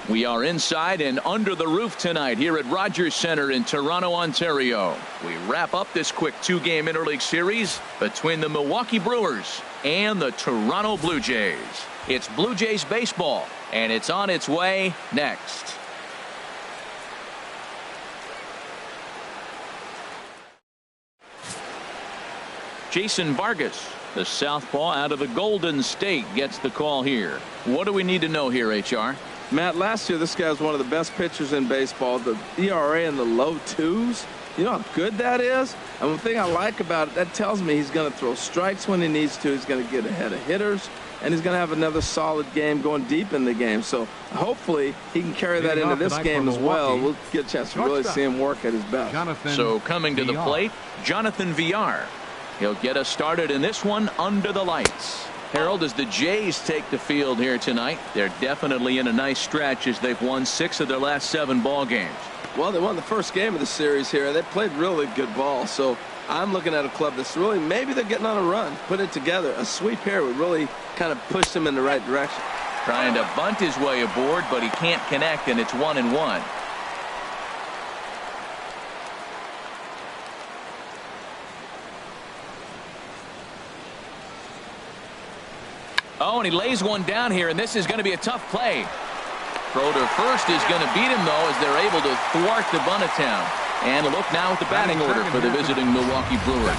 We are inside and under the roof tonight here at Rogers Centre in Toronto, Ontario. We wrap up this quick two-game interleague series between the Milwaukee Brewers and the Toronto Blue Jays. It's Blue Jays baseball, and it's on its way next. Jason Vargas, the southpaw out of the Golden State, gets the call here. What do we need to know here, HR? Matt, last year this guy was one of the best pitchers in baseball. The ERA in the low twos. You know how good that is? And one thing I like about it, that tells me he's going to throw strikes when he needs to. He's going to get ahead of hitters, and he's going to have another solid game going deep in the game. So hopefully he can carry that into this game as well. We'll get a chance to really see him work at his best. So coming to the plate, JFWR. He'll get us started in this one under the lights. Harold, as the Jays take the field here tonight, they're definitely in a nice stretch as they've won 6 of their last 7 ball games. Well, they won the first game of the series here. They played really good ball. So I'm looking at a club that's really, maybe they're getting on a run. Put it together. A sweep here would really kind of push them in the right direction. Trying to bunt his way aboard, but he can't connect, and it's 1-1. Oh, and he lays one down here, and this is going to be a tough play. Throw to first is going to beat him, though, as they're able to thwart the bunt attempt. And a look now at the batting order for the visiting Milwaukee Brewers.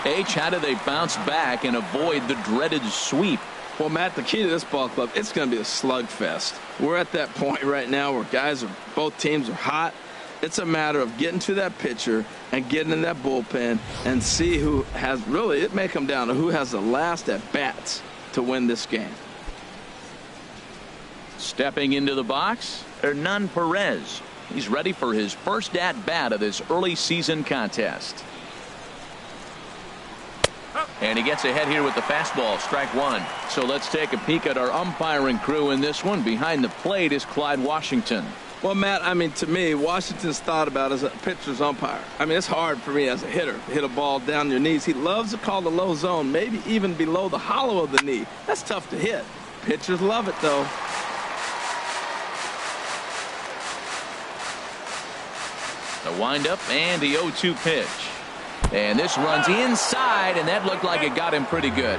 H, how do they bounce back and avoid the dreaded sweep? Well, Matt, the key to this ball club, it's going to be a slugfest. We're at that point right now where both teams are hot. It's a matter of getting to that pitcher and getting in that bullpen and see who has, really, it may come down to who has the last at-bats to win this game. Stepping into the box, Hernan Perez. He's ready for his first at-bat of this early season contest. And he gets ahead here with the fastball, strike one. So let's take a peek at our umpiring crew in this one. Behind the plate is Clyde Washington. Well, Matt, I mean, to me, Washington's thought about as a pitcher's umpire. I mean, it's hard for me as a hitter to hit a ball down your knees. He loves to call the low zone, maybe even below the hollow of the knee. That's tough to hit. Pitchers love it, though. The windup and the 0-2 pitch. And this runs inside, and that looked like it got him pretty good.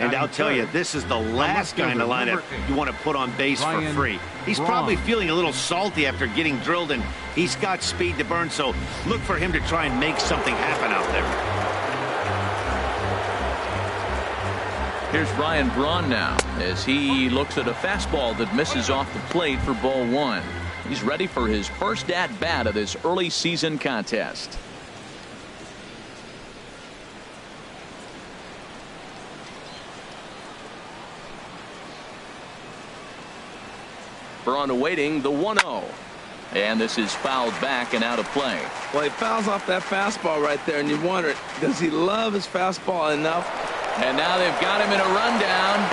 And I'll tell you, this is the last guy in the lineup you want to put on base for free. He's probably feeling a little salty after getting drilled, and he's got speed to burn, so look for him to try and make something happen out there. Here's Ryan Braun now as he looks at a fastball that misses off the plate for ball one. He's ready for his first at-bat of this early season contest. Braun awaiting the 1-0. And this is fouled back and out of play. Well, he fouls off that fastball right there, and you wonder, does he love his fastball enough? And now they've got him in a rundown.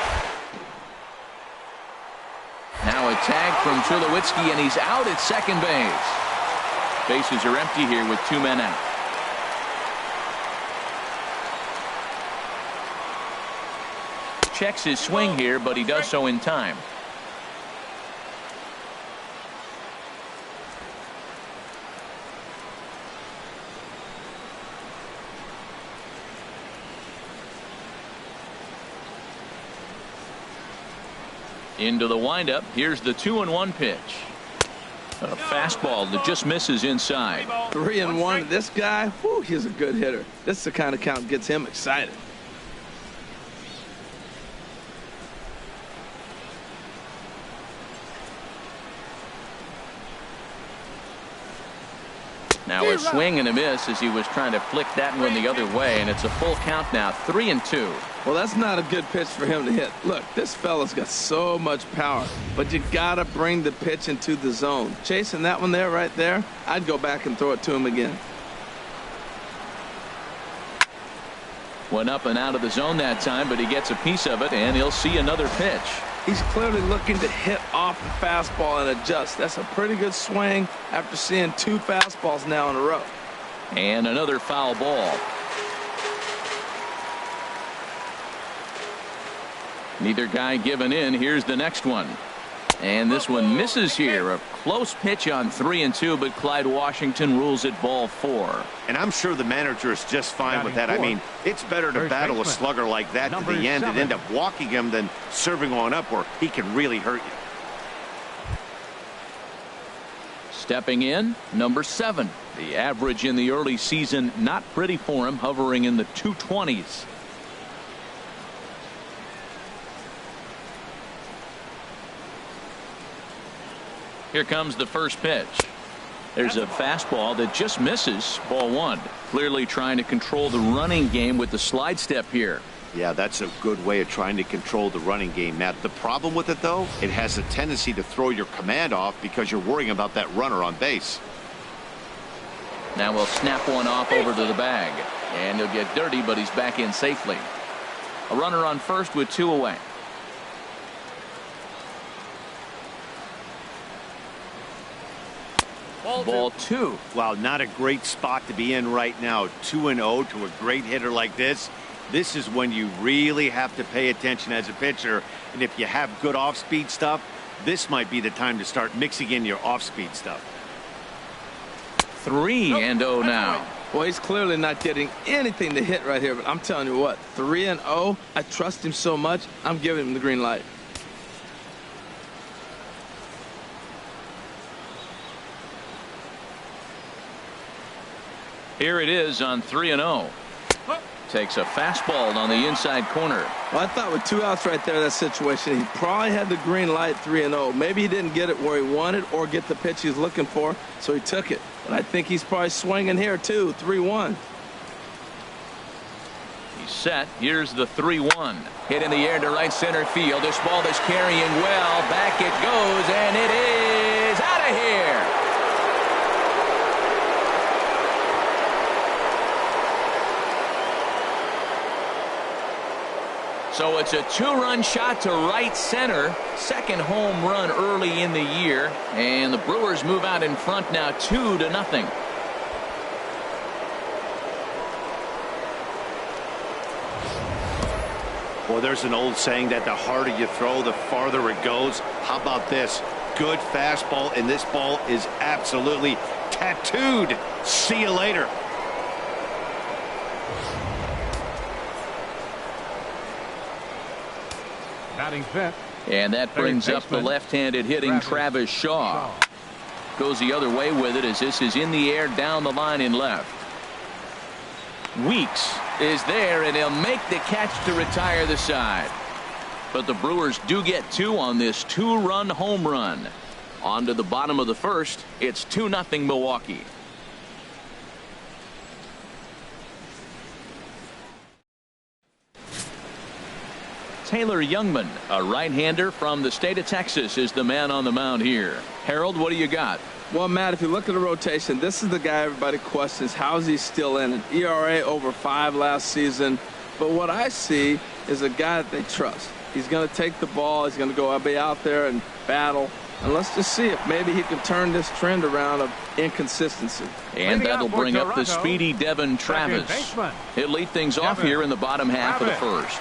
Now a tag from Tulowitzki, and he's out at second base. Bases are empty here with 2 men out. Checks his swing here, but he does so in time. Into the windup. Here's the 2-1 pitch. A fastball that just misses inside. 3-1. This guy, whew, he's a good hitter. This is the kind of count that gets him excited. Now a swing and a miss as he was trying to flick that one the other way, and it's a full count now, 3-2. Well, that's not a good pitch for him to hit. Look, this fella's got so much power, but you got to bring the pitch into the zone. Chasing that one there, right there, I'd go back and throw it to him again. Went up and out of the zone that time, but he gets a piece of it, and he'll see another pitch. He's clearly looking to hit off the fastball and adjust. That's a pretty good swing after seeing 2 fastballs now in a row. And another foul ball. Neither guy giving in. Here's the next one. And this one misses here. A close pitch on 3-2, but Clyde Washington rules it ball 4. And I'm sure the manager is just fine with that. I mean, it's better to battle a slugger like that to the end and end up walking him than serving on up where he can really hurt you. Stepping in, number 7. The average in the early season not pretty for him, hovering in the 220s. Here comes the first pitch. There's a fastball that just misses. Ball 1. Clearly trying to control the running game with the slide step here. Yeah, that's a good way of trying to control the running game, Matt. The problem with it, though, it has a tendency to throw your command off because you're worrying about that runner on base. Now we'll snap one off over to the bag. And he'll get dirty, but he's back in safely. A runner on first with 2 away. Ball 2. Wow, not a great spot to be in right now. 2-0 to a great hitter like this. This is when you really have to pay attention as a pitcher. And if you have good off-speed stuff, this might be the time to start mixing in your off-speed stuff. 3-0 now. Well, he's clearly not getting anything to hit right here, but I'm telling you what, 3-0, I trust him so much, I'm giving him the green light. Here it is on 3-0. Takes a fastball on the inside corner. Well, I thought with 2 outs right there, that situation, he probably had the green light 3-0. Maybe he didn't get it where he wanted or get the pitch he's looking for, so he took it. But I think he's probably swinging here, too, 3-1. He's set. Here's the 3-1. Hit in the air to right center field. This ball is carrying well. Back it goes, and it is out of here. So it's a 2-run shot to right center. Second home run early in the year. And the Brewers move out in front now 2-0. Well, there's an old saying that the harder you throw, the farther it goes. How about this? Good fastball, and this ball is absolutely tattooed. See you later. And that brings up the left-handed hitting Travis Shaw. Goes the other way with it as this is in the air down the line in left. Weeks is there, and he'll make the catch to retire the side. But the Brewers do get 2 on this 2-run home run. On to the bottom of the first. It's 2-0 Milwaukee. Taylor Jungmann, a right-hander from the state of Texas, is the man on the mound here. Harold, what do you got? Well, Matt, if you look at the rotation, this is the guy everybody questions. How is he still in it? ERA over 5 last season. But what I see is a guy that they trust. He's going to take the ball. He's going to go be out there and battle. And let's just see if maybe he can turn this trend around of inconsistency. And that'll bring up the speedy Devin Travis. He'll lead things off here in the bottom half of the first.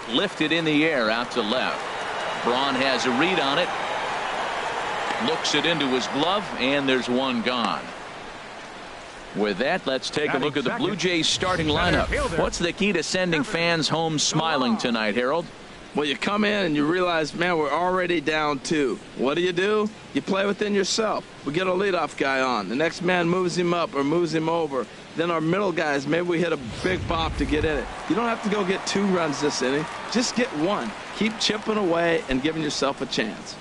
Lifted in the air out to left. Braun has a read on it. Looks it into his glove, and there's one gone. With that, let's take a look at the Blue Jays starting lineup. What's the key to sending fans home smiling tonight, Harold? Well, you come in and you realize, man, we're already down 2. What do? You play within yourself. We get a leadoff guy on. The next man moves him up or moves him over. Then our middle guys, maybe we hit a big pop to get in it. You don't have to go get 2 runs this inning. Just get 1. Keep chipping away and giving yourself a chance.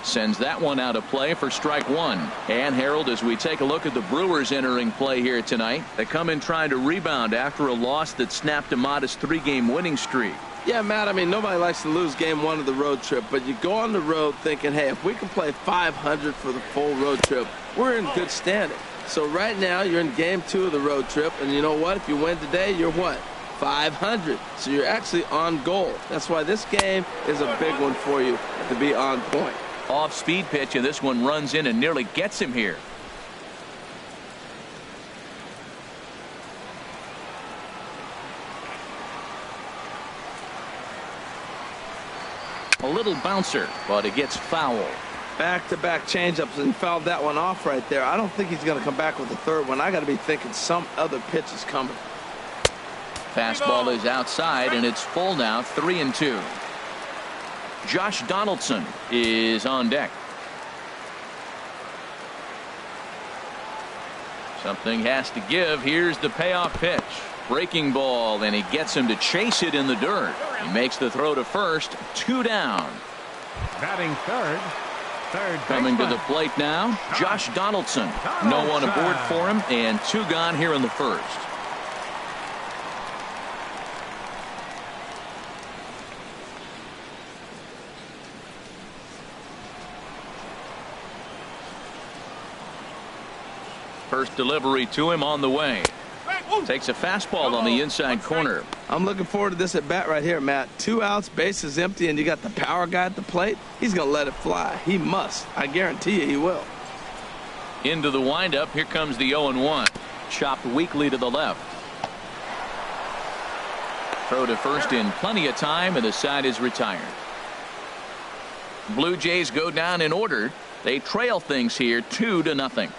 Sends that one out of play for strike 1. And Harold, as we take a look at the Brewers entering play here tonight, they come in trying to rebound after a loss that snapped a modest 3-game winning streak. Yeah, Matt, I mean, nobody likes to lose game 1 of the road trip, but you go on the road thinking, hey, if we can play 500 for the full road trip, we're in good standing. So right now, you're in game 2 of the road trip, and you know what? If you win today, you're what? 500. So you're actually on goal. That's why this game is a big one for you to be on point. Off-speed pitch, and this one runs in and nearly gets him here. A little bouncer, but it gets foul. Back-to-back changeups and fouled that one off right there. I don't think he's going to come back with the third one. I got to be thinking some other pitch is coming. Fastball is outside, and it's full now, 3-2. Josh Donaldson is on deck. Something has to give. Here's the payoff pitch. Breaking ball, and he gets him to chase it in the dirt. He makes the throw to first. 2 down. Batting third. Coming to the plate now, Josh Donaldson. No one aboard for him, and 2 gone here in the first. First delivery to him on the way. Takes a fastball on the inside corner. I'm looking forward to this at bat right here, Matt. 2 outs, bases empty, and you got the power guy at the plate. He's going to let it fly. He must. I guarantee you he will. Into the windup. Here comes the 0-1. Chopped weakly to the left. Throw to first in plenty of time, and the side is retired. Blue Jays go down in order. They trail things here 2-0.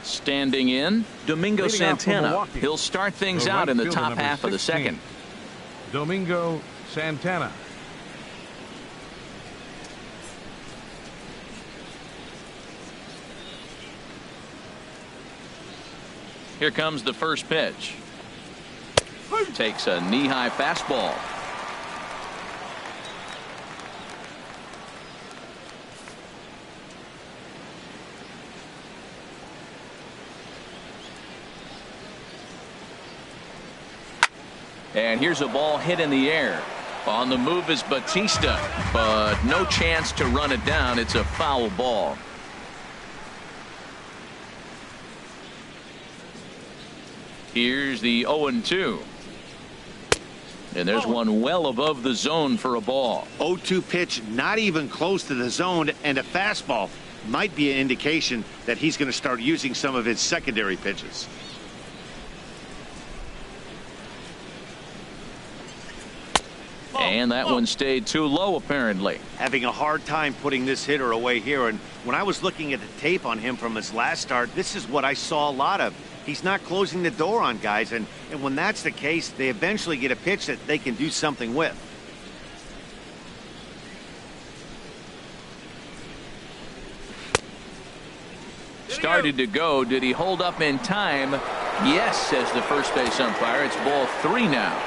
Standing in, Domingo Santana. He'll start things out in the top half of the second. Domingo Santana. Here comes the first pitch. Takes a knee-high fastball. And here's a ball hit in the air. On the move is Batista, but no chance to run it down. It's a foul ball. Here's the 0-2. And there's one well above the zone for a ball. 0-2 pitch, not even close to the zone, and a fastball might be an indication that he's going to start using some of his secondary pitches. And that one stayed too low, apparently. Having a hard time putting this hitter away here. And when I was looking at the tape on him from his last start, this is what I saw a lot of. He's not closing the door on guys. And when that's the case, they eventually get a pitch that they can do something with. Started to go. Did he hold up in time? Yes, says the first base umpire. It's ball 3 now.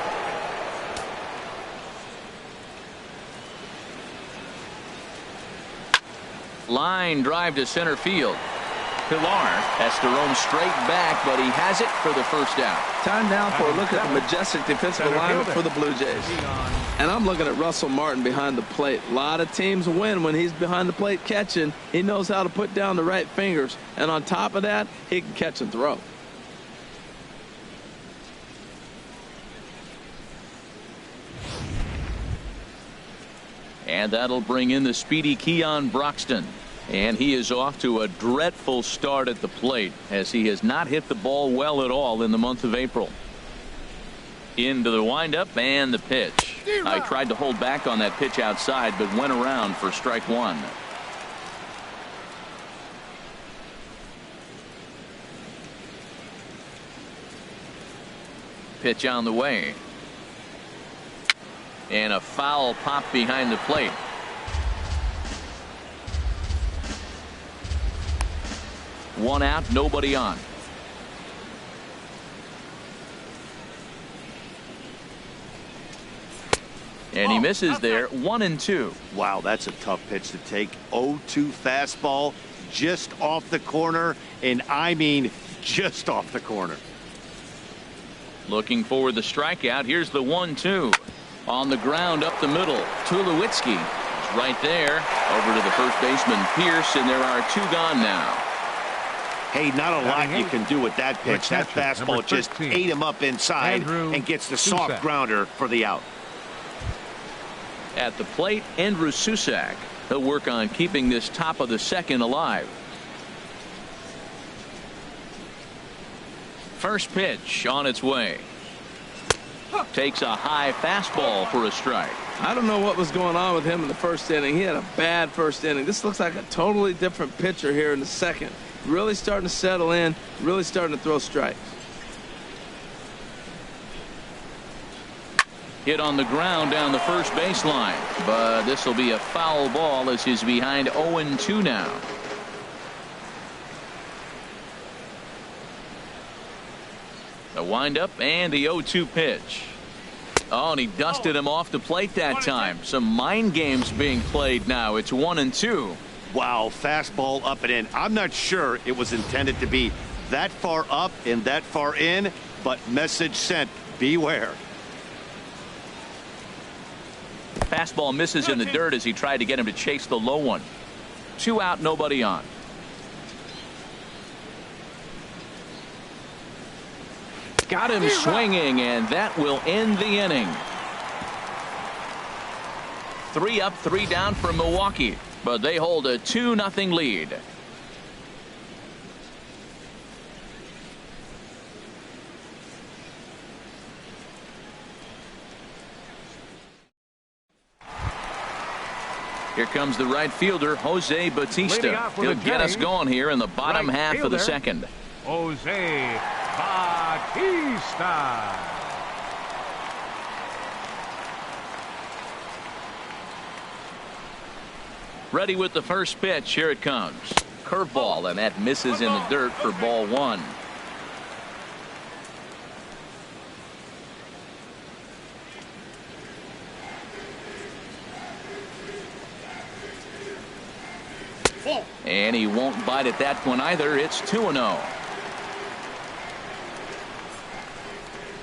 Line drive to center field. Pilar has to roam straight back, but he has it for the first out. Time now for a look at the majestic defensive alignment for the Blue Jays. And I'm looking at Russell Martin behind the plate. A lot of teams win when he's behind the plate catching. He knows how to put down the right fingers. And on top of that, he can catch and throw. And that'll bring in the speedy Keon Broxton. And he is off to a dreadful start at the plate, as he has not hit the ball well at all in the month of April. Into the windup and the pitch. I tried to hold back on that pitch outside, but went around for strike 1. Pitch on the way. And a foul pop behind the plate. One out, nobody on. And he misses there. 1-2. Wow, that's a tough pitch to take. 0-2 fastball just off the corner, and I mean just off the corner. Looking for the strikeout. Here's the 1-2. On the ground up the middle. Tulowitzki is right there. Over to the first baseman, Pierce, and there are 2 gone now. Hey, not a lot you can do with that pitch. That fastball just ate him up inside and gets the soft grounder for the out. At the plate, Andrew Susac. He'll work on keeping this top of the second alive. First pitch on its way. Takes a high fastball for a strike. I don't know what was going on with him in the first inning. He had a bad first inning. This looks like a totally different pitcher here in the second. Really starting to settle in, really starting to throw strikes. Hit on the ground down the first baseline, but this will be a foul ball as he's behind 0-2 now. The windup and the 0-2 pitch. Oh, and he dusted him off the plate that time. Some mind games being played now. It's 1-2. Wow, fastball up and in. I'm not sure it was intended to be that far up and that far in, but message sent, beware. Fastball misses in the dirt as he tried to get him to chase the low one. 2 out, nobody on. Got him swinging, and that will end the inning. 3 up, 3 down for Milwaukee, but they hold a 2-0 lead. Here comes the right fielder, Jose Bautista. He'll get us going here in the bottom half of the second. Jose Bautista. Ready with the first pitch. Here it comes. Curveball, and that misses in the dirt for ball 1. And he won't bite at that one either. It's 2-0.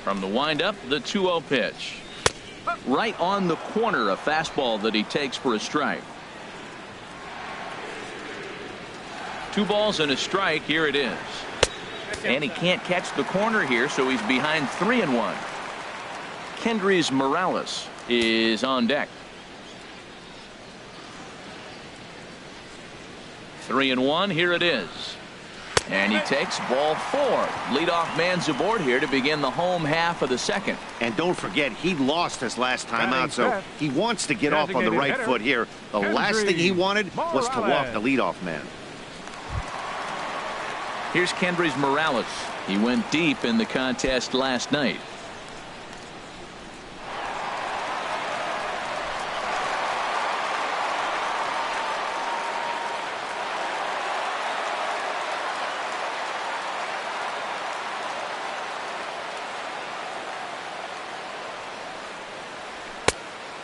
From the windup, the 2-0 pitch. Right on the corner, a fastball that he takes for a strike. 2 balls and a strike. Here it is. And he can't catch the corner here, so he's behind 3-1. Kendrys Morales is on deck. 3-1. Here it is. And he takes ball 4. Leadoff man's aboard here to begin the home half of the second. And don't forget, he lost his last time out, so he wants to get off on the right foot here. The last thing he wanted was to walk the leadoff man. Here's Kendrys Morales. He went deep in the contest last night.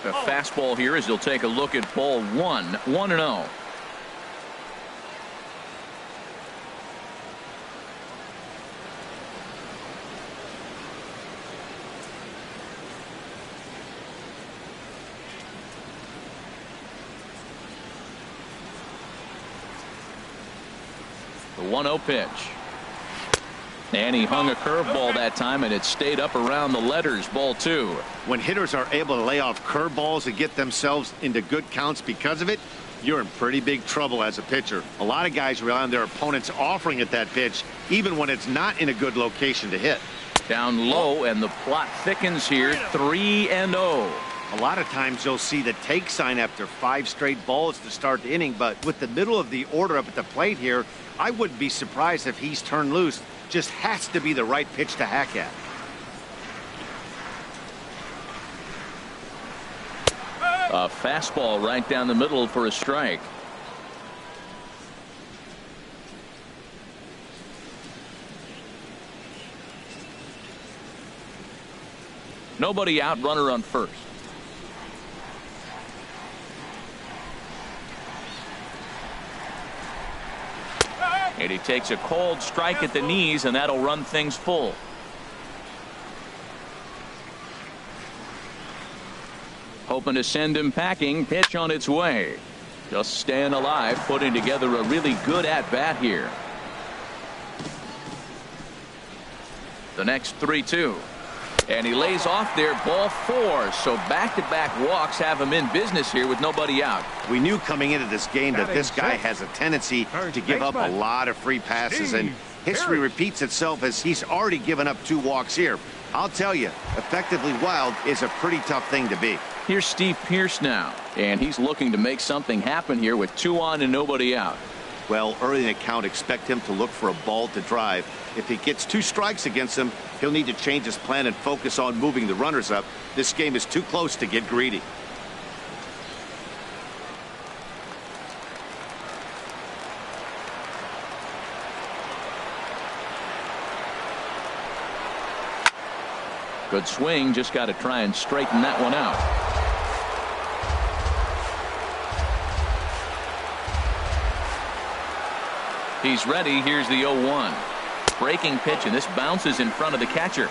A fastball here as he'll take a look at ball 1. 1-0. The 1-0 pitch. And he hung a curveball that time, and it stayed up around the letters. Ball 2. When hitters are able to lay off curveballs and get themselves into good counts because of it, you're in pretty big trouble as a pitcher. A lot of guys rely on their opponents offering at that pitch, even when it's not in a good location to hit. Down low, and the plot thickens here. 3-0. A lot of times you'll see the take sign after 5 straight balls to start the inning, but with the middle of the order up at the plate here, I wouldn't be surprised if he's turned loose. Just has to be the right pitch to hack at. A fastball right down the middle for a strike. Nobody out, runner on first. And he takes a cold strike at the knees, and that'll run things full. Hoping to send him packing. Pitch on its way. Just staying alive, putting together a really good at-bat here. The next 3-2. And he lays off there, ball 4. So back-to-back walks have him in business here with nobody out. We knew coming into this game that this guy has a tendency to give up a lot of free passes, and history repeats itself as he's already given up 2 walks here. I'll tell you, effectively wild is a pretty tough thing to be. Here's Steve Pearce now, and he's looking to make something happen here with 2 on and nobody out. Well, early in the count, expect him to look for a ball to drive. If he gets 2 strikes against him, he'll need to change his plan and focus on moving the runners up. This game is too close to get greedy. Good swing, just got to try and straighten that one out. He's ready. Here's the 0-1. Breaking pitch, and this bounces in front of the catcher.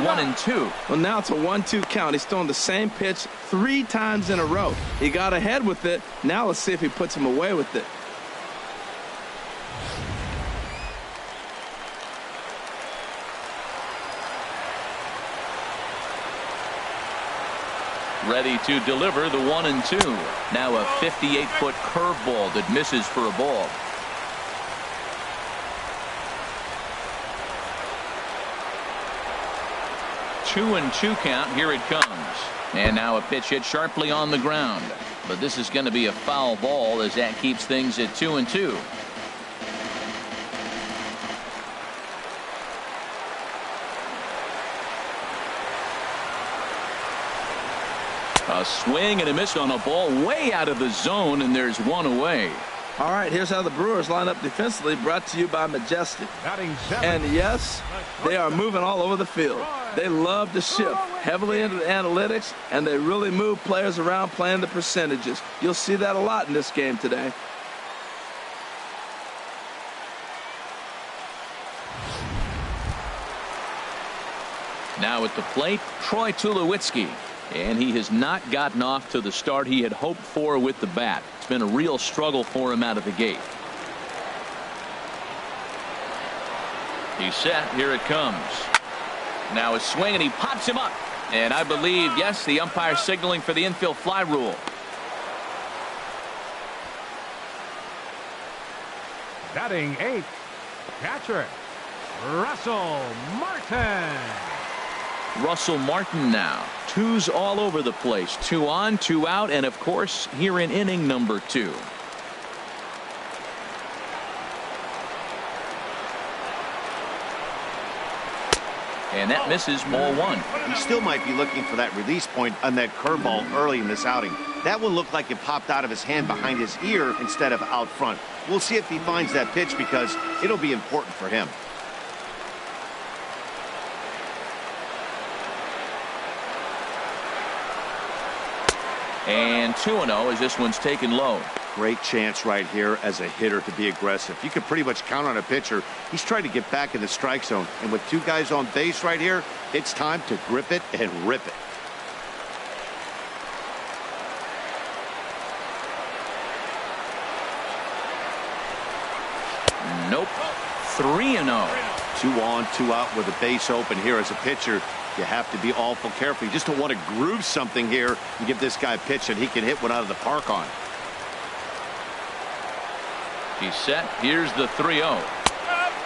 One and 2. Well, now it's a 1-2 count. He's throwing the same pitch 3 times in a row. He got ahead with it. Now let's see if he puts him away with it. Ready to deliver the 1-2. Now a 58-foot curveball that misses for a ball. Two and 2 count. Here it comes. And now a pitch hit sharply on the ground. But this is going to be a foul ball as that keeps things at 2 and 2. A swing and a miss on a ball way out of the zone, and there's 1 away. All right, here's how the Brewers line up defensively, brought to you by Majestic. And yes, they are moving all over the field. They love to shift heavily into the analytics, and they really move players around playing the percentages. You'll see that a lot in this game today. Now at the plate, Troy Tulowitzki. And he has not gotten off to the start he had hoped for with the bat. It's been a real struggle for him out of the gate. He's set. Here it comes. Now a swing, and he pops him up. And I believe, yes, the umpire signaling for the infield fly rule. Batting 8th, catcher, Russell Martin. Russell Martin now. 2's all over the place. 2 on, 2 out, and of course here in inning number 2. And that misses, ball 1. He still might be looking for that release point on that curveball early in this outing. That one looked like it popped out of his hand behind his ear instead of out front. We'll see if he finds that pitch because it'll be important for him. And 2-0 as this one's taken low. Great chance right here as a hitter to be aggressive. You can pretty much count on a pitcher. He's trying to get back in the strike zone. And with 2 guys on base right here, it's time to grip it and rip it. Nope. 3-0. 2 on, 2 out with a base open here as a pitcher. You have to be awful careful. You just don't want to groove something here and give this guy a pitch that he can hit one out of the park on. He's set. Here's the 3-0.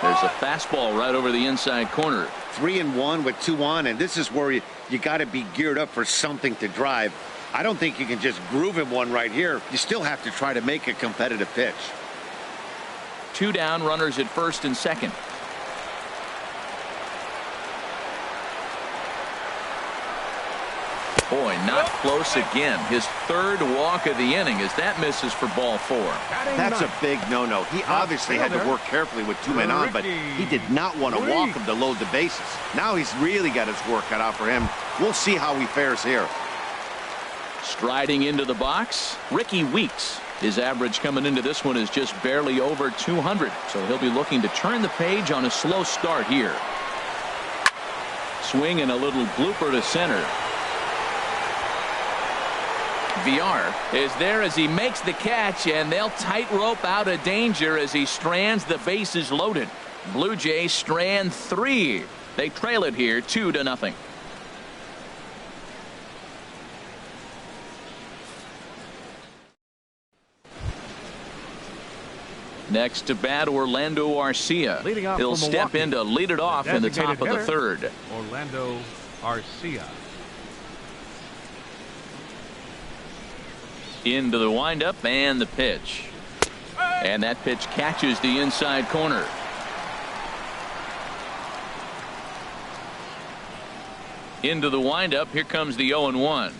There's a fastball right over the inside corner. 3-1 with 2 on, and this is where you got to be geared up for something to drive. I don't think you can just groove him one right here. You still have to try to make a competitive pitch. 2 down, runners at first and second. Boy, not close again. His 3rd walk of the inning as that misses for ball 4. That's a big no-no. He obviously had to work carefully with 2 men on, but he did not want to walk him to load the bases. Now he's really got his work cut out for him. We'll see how he fares here. Striding into the box, Ricky Weeks. His average coming into this one is just barely over 200, so he'll be looking to turn the page on a slow start here. Swing and a little blooper to center. VR is there as he makes the catch, and they'll tightrope out of danger as he strands the bases loaded. Blue Jays strand 3. They trail it here 2-0. Next to bat, Orlando Arcia. He'll step in to lead it off in the top of the third. Orlando Arcia. Into the windup and the pitch. And that pitch catches the inside corner. Into the windup. Here comes the 0-1.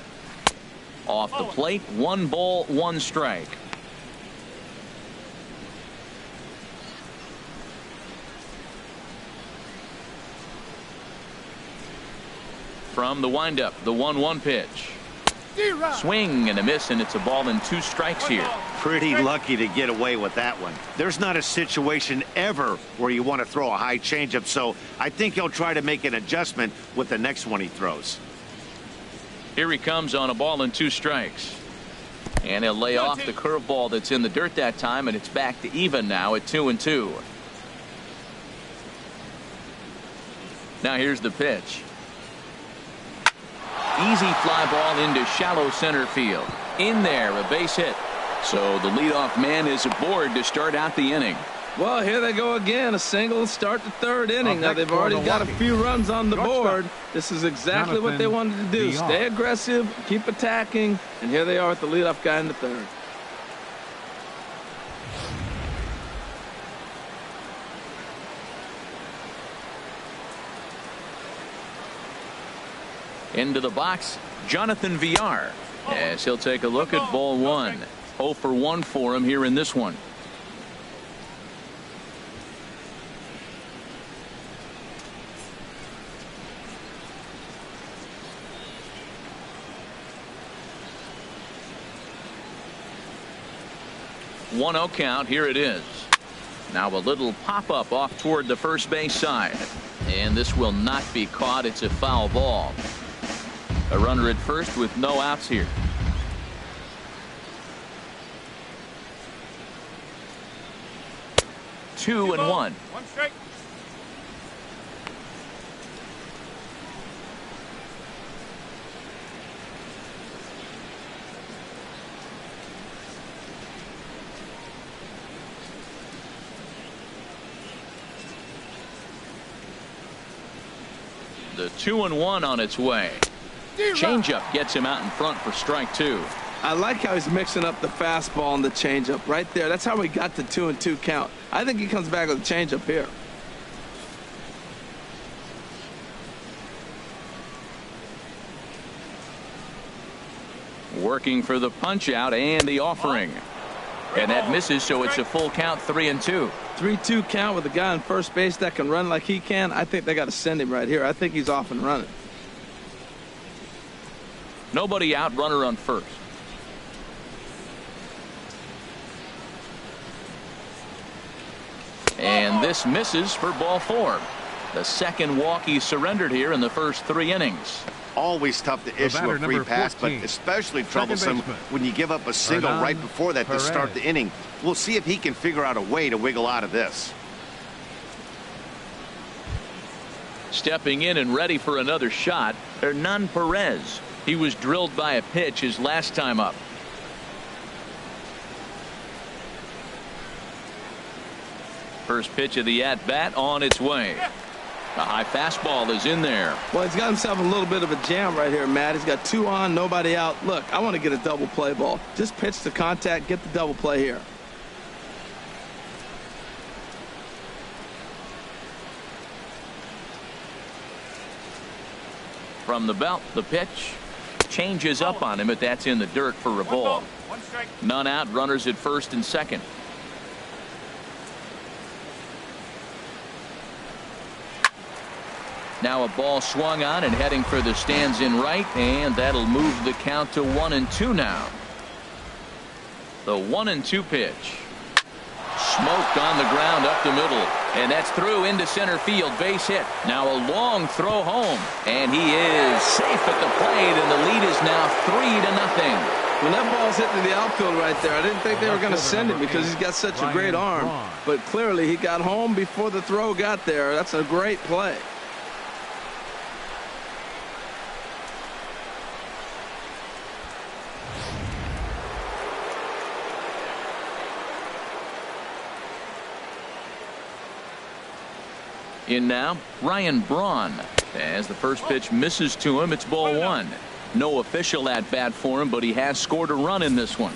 Off the plate, 1 ball, 1 strike. From the windup, the 1-1 pitch. Swing and a miss, and it's a ball and 2 strikes here. Pretty lucky to get away with that one. There's not a situation ever where you want to throw a high changeup, so I think he'll try to make an adjustment with the next one he throws. Here he comes on a ball and 2 strikes. And he'll lay off the curveball that's in the dirt that time, and it's back to even now at 2-2. Now here's the pitch. Easy fly ball into shallow center field. In there, a base hit. So the leadoff man is aboard to start out the inning. Well, here they go again. A single to start the 3rd inning. Now they've already got a few runs on the board. This is exactly what they wanted to do. Stay aggressive, keep attacking, and here they are with the leadoff guy in the 3rd. Into the box, Jonathan VR, as he'll take a look at ball 1. 0 for 1 for him here in this one. One 0 count. Here it is. Now a little pop up off toward the first base side, and this will not be caught. It's a foul ball. A runner at first with no outs here. Two and one. 1 strike. The 2-1 on its way. Changeup gets him out in front for strike 2. I like how he's mixing up the fastball and the changeup right there. That's how we got the 2-2 count. I think he comes back with a changeup here. Working for the punch out and the offering. And that misses, so it's a full count, 3-2. 3-2 count with a guy on first base that can run like he can. I think they got to send him right here. I think he's off and running. Nobody out, runner on first. And this misses for ball 4. The second walk he surrendered here in the first 3 innings. Always tough to issue a free pass, but especially troublesome when you give up a single right before that to start the inning. We'll see if he can figure out a way to wiggle out of this. Stepping in and ready for another shot, Hernan Perez. He was drilled by a pitch his last time up. First pitch of the at-bat on its way. The high fastball is in there. Well, he's got himself a little bit of a jam right here, Matt. He's got 2 on, nobody out. Look, I want to get a double play ball. Just pitch to contact, get the double play here. From the belt, the pitch changes up on him, but that's in the dirt for a ball. None out, runners at first and second. Now a ball swung on and heading for the stands in right, and that'll move the count to 1-2 now. The 1-2 pitch. Smoked on the ground up the middle, and that's through into center field, base hit. Now a long throw home, and he is safe at the plate, and the lead is now 3-0. When that ball's hitting the outfield right there, I didn't think they were going to send him because he's got such a great arm. But clearly he got home before the throw got there. That's a great play. In now, Ryan Braun. As the first pitch misses to him, it's ball one. No official at bat for him, but he has scored a run in this one.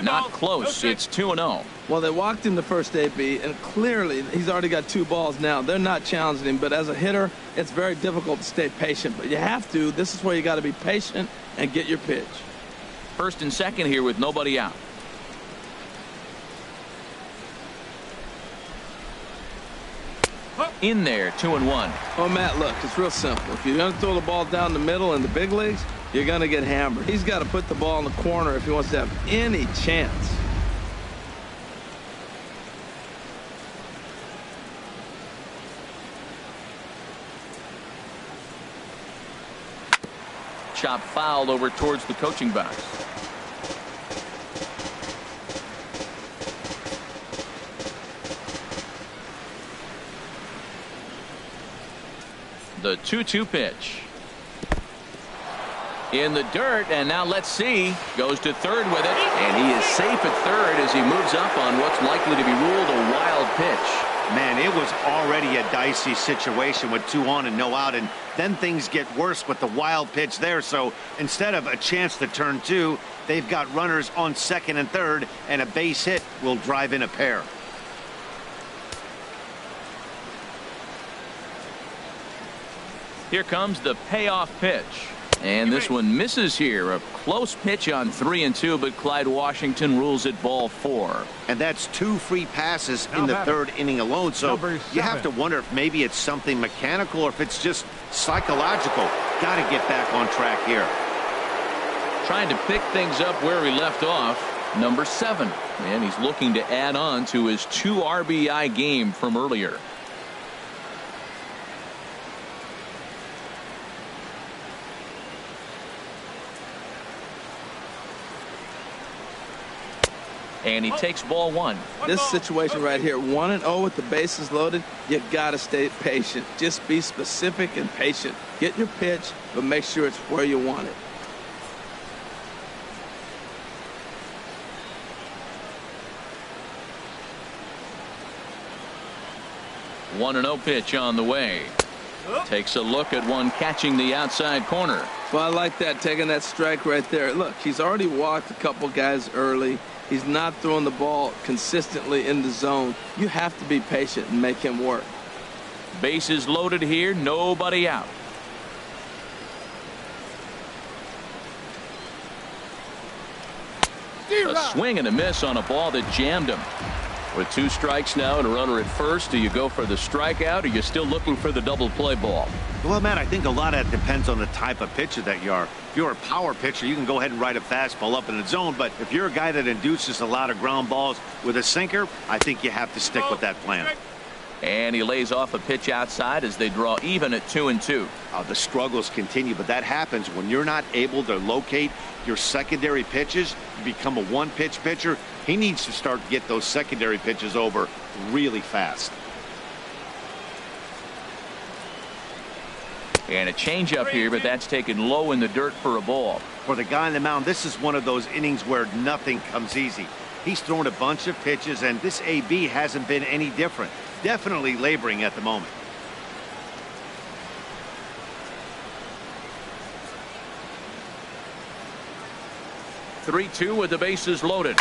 Not close. It's 2-0. Well, they walked him the first AB, and clearly he's already got 2 balls now. They're not challenging him, but as a hitter, it's very difficult to stay patient. But you have to. This is where you got to be patient and get your pitch. First and second here with nobody out. In there, 2-1. Oh, Matt, look, it's real simple. If you're going to throw the ball down the middle in the big leagues, you're going to get hammered. He's got to put the ball in the corner if he wants to have any chance. Chop foul over towards the coaching box. The 2-2 pitch. In the dirt, and now let's see. Goes to third with it, and he is safe at third as he moves up on what's likely to be ruled a wild pitch. Man, it was already a dicey situation with 2 on and no out, and then things get worse with the wild pitch there. So instead of a chance to turn 2, they've got runners on second and third, and a base hit will drive in a pair. Here comes the payoff pitch. And this one misses here. A close pitch on 3-2, but Clyde Washington rules it ball 4. And that's 2 free passes in the third inning alone. So you have to wonder if maybe it's something mechanical or if it's just psychological. Got to get back on track here. Trying to pick things up where he left off. Number 7. And he's looking to add on to his 2 RBI game from earlier. And he takes ball 1. This situation right here, 1-0 with the bases loaded, you got to stay patient. Just be specific and patient. Get your pitch, but make sure it's where you want it. One 1-0 pitch on the way. Takes a look at one catching the outside corner. Well, I like that, taking that strike right there. Look, he's already walked a couple guys early. He's not throwing the ball consistently in the zone. You have to be patient and make him work. Bases loaded here, nobody out. A swing and a miss on a ball that jammed him. With 2 strikes now and a runner at first, do you go for the strikeout or are you still looking for the double play ball? Well, Matt, I think a lot of that depends on the type of pitcher that you are. If you're a power pitcher, you can go ahead and ride a fastball up in the zone. But if you're a guy that induces a lot of ground balls with a sinker, I think you have to stick with that plan. And he lays off a pitch outside as they draw even at 2-2. The struggles continue, but that happens when you're not able to locate your secondary pitches. You become a 1-pitch pitcher. He needs to start to get those secondary pitches over really fast. And a changeup here, but that's taken low in the dirt for a ball. For the guy on the mound, this is one of those innings where nothing comes easy. He's thrown a bunch of pitches, and this AB hasn't been any different. Definitely laboring at the moment. (3-2) with the bases loaded.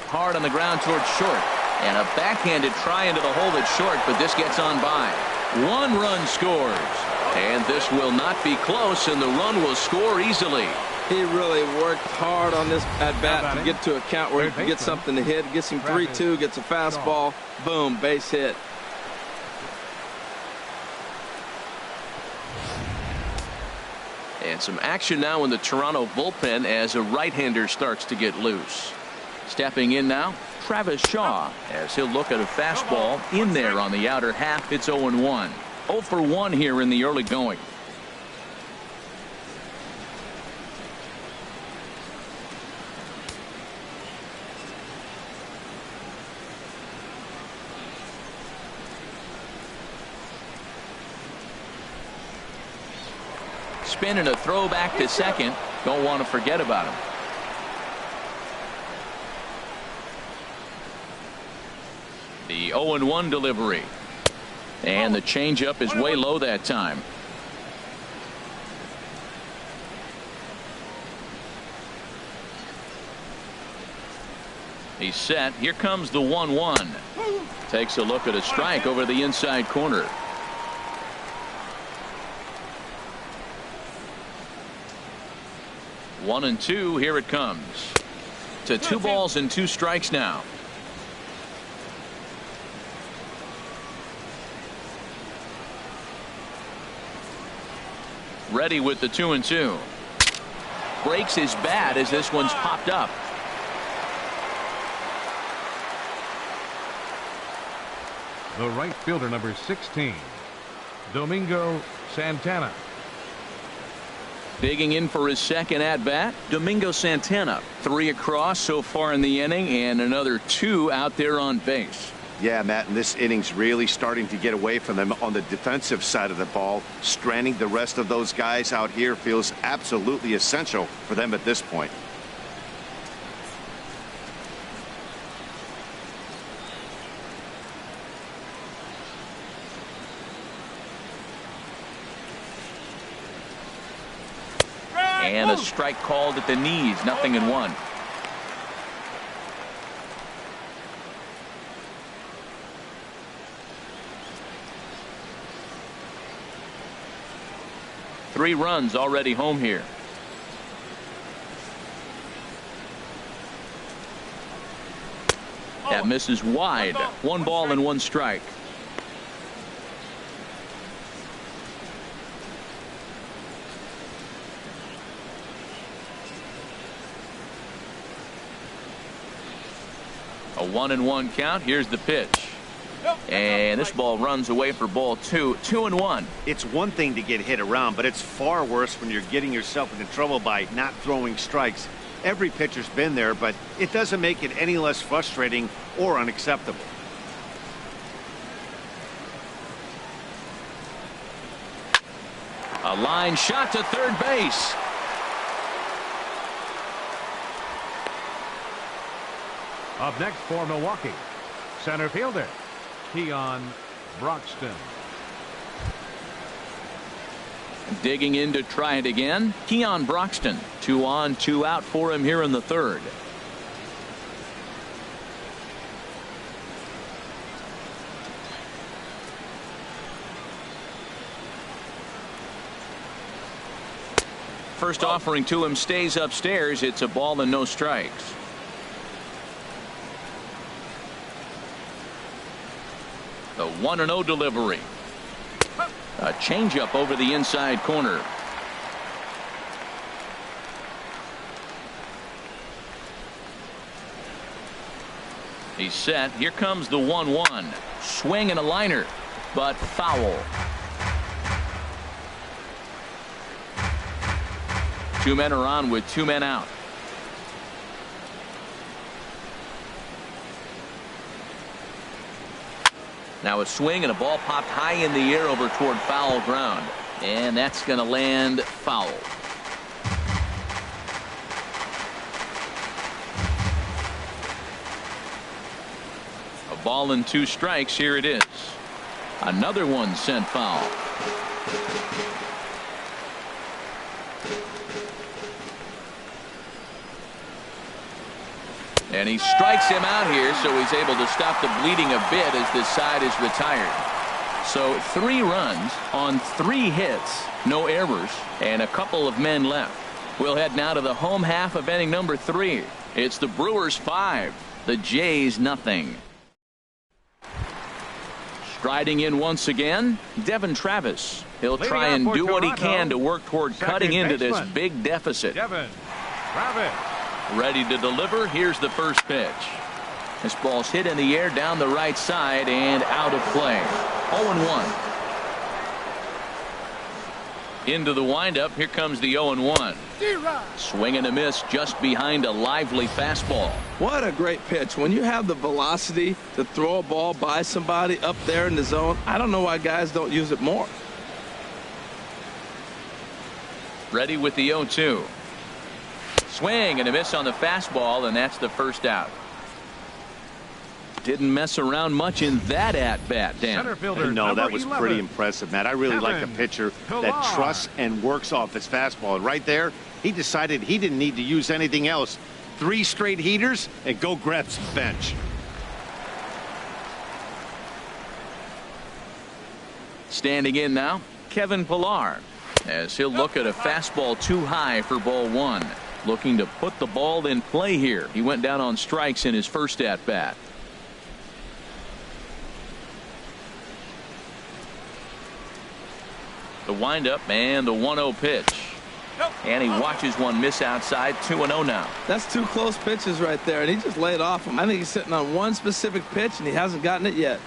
Hard on the ground towards short. And a backhanded try into the hole that's short, but this gets on by. 1 run scores. And this will not be close, and the run will score easily. He really worked hard on this at bat to get to a count where he can get something to hit. Gets him 3-2, gets a fastball, boom, base hit. And some action now in the Toronto bullpen as a right-hander starts to get loose. Stepping in now, Travis Shaw, as he'll look at a fastball in there on the outer half. It's 0-1. 0 for 1 here in the early going. Spin and a throw back to second. Don't want to forget about him. The 0-1 delivery. And the changeup is way low that time. He's set. Here comes the 1-1. Takes a look at a strike over the inside corner. 1-2. Here it comes. To 2 balls and 2 strikes now. Ready with the 2-2. Breaks his bat as this one's popped up. The right fielder, number 16, Domingo Santana. Digging in for his second at bat, Domingo Santana. 3 across so far in the inning, and another 2 out there on base. Yeah, Matt, and this inning's really starting to get away from them on the defensive side of the ball. Stranding the rest of those guys out here feels absolutely essential for them at this point. And a strike called at the knees. 0-1. Three runs already home here. That misses wide. 1 ball and 1 strike. A 1-1 count. Here's the pitch. And this ball runs away for ball 2. 2-1. It's one thing to get hit around, but it's far worse when you're getting yourself into trouble by not throwing strikes. Every pitcher's been there, but it doesn't make it any less frustrating or unacceptable. A line shot to third base. Up next for Milwaukee, center fielder Keon Broxton. Digging in to try it again, Keon Broxton. 2 on, 2 out for him here in the third. First offering to him stays upstairs. It's a ball and no strikes. The 1-0 delivery. A changeup over the inside corner. He's set. Here comes the 1-1. Swing and a liner, but foul. 2 men are on with 2 men out. Now a swing and a ball popped high in the air over toward foul ground. And that's going to land foul. A ball and 2 strikes. Here it is. Another one sent foul. And he strikes him out here, so he's able to stop the bleeding a bit as this side is retired. So 3 runs on 3 hits, no errors, and a couple of men left. We'll head now to the home half of inning number 3. It's the Brewers 5, the Jays 0. Striding in once again, Devin Travis. He'll try and do what he can to work toward cutting into this big deficit. Devin Travis. Ready to deliver. Here's the first pitch. This ball's hit in the air down the right side and out of play. 0-1. Into the windup. Here comes the 0-1. Swing and a miss just behind a lively fastball. What a great pitch. When you have the velocity to throw a ball by somebody up there in the zone, I don't know why guys don't use it more. Ready with the 0-2. Swing and a miss on the fastball, and that's the first out. Didn't mess around much in that at-bat, Dan. No, that was pretty impressive, Matt. I really like a pitcher that trusts and works off his fastball. And right there, he decided he didn't need to use anything else. 3 straight heaters and go grab some bench. Standing in now, Kevin Pillar, as he'll look at a fastball too high for ball 1. Looking to put the ball in play here. He went down on strikes in his first at-bat. The windup and the 1-0 pitch. And he watches one miss outside. 2-0 now. That's 2 close pitches right there, and he just laid off him. I think he's sitting on one specific pitch, and he hasn't gotten it yet.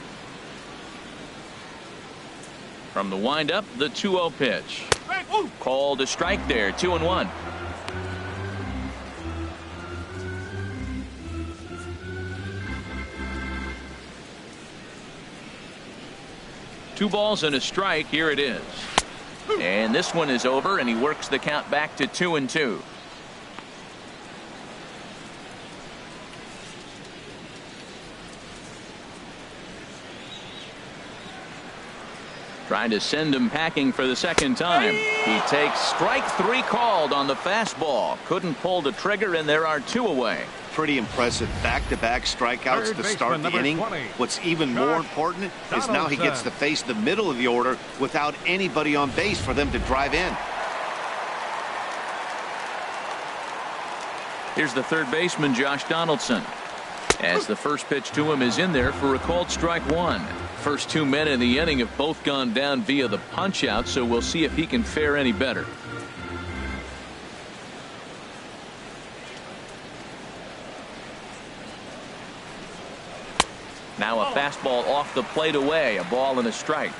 From the windup, the 2-0 pitch. Called a strike there. 2-1. Two balls and a strike. Here it is. And this one is over, and he works the count back to 2-2. Trying to send him packing for the second time. He takes strike 3 called on the fastball. Couldn't pull the trigger, and there are 2 away. Pretty impressive back-to-back strikeouts to start the inning. What's even more important is now he gets to face the middle of the order without anybody on base for them to drive in. Here's the third baseman, Josh Donaldson, as the first pitch to him is in there for a called strike 1. First 2 men in the inning have both gone down via the punch out, so we'll see if he can fare any better. Now a fastball off the plate away, a ball and a strike.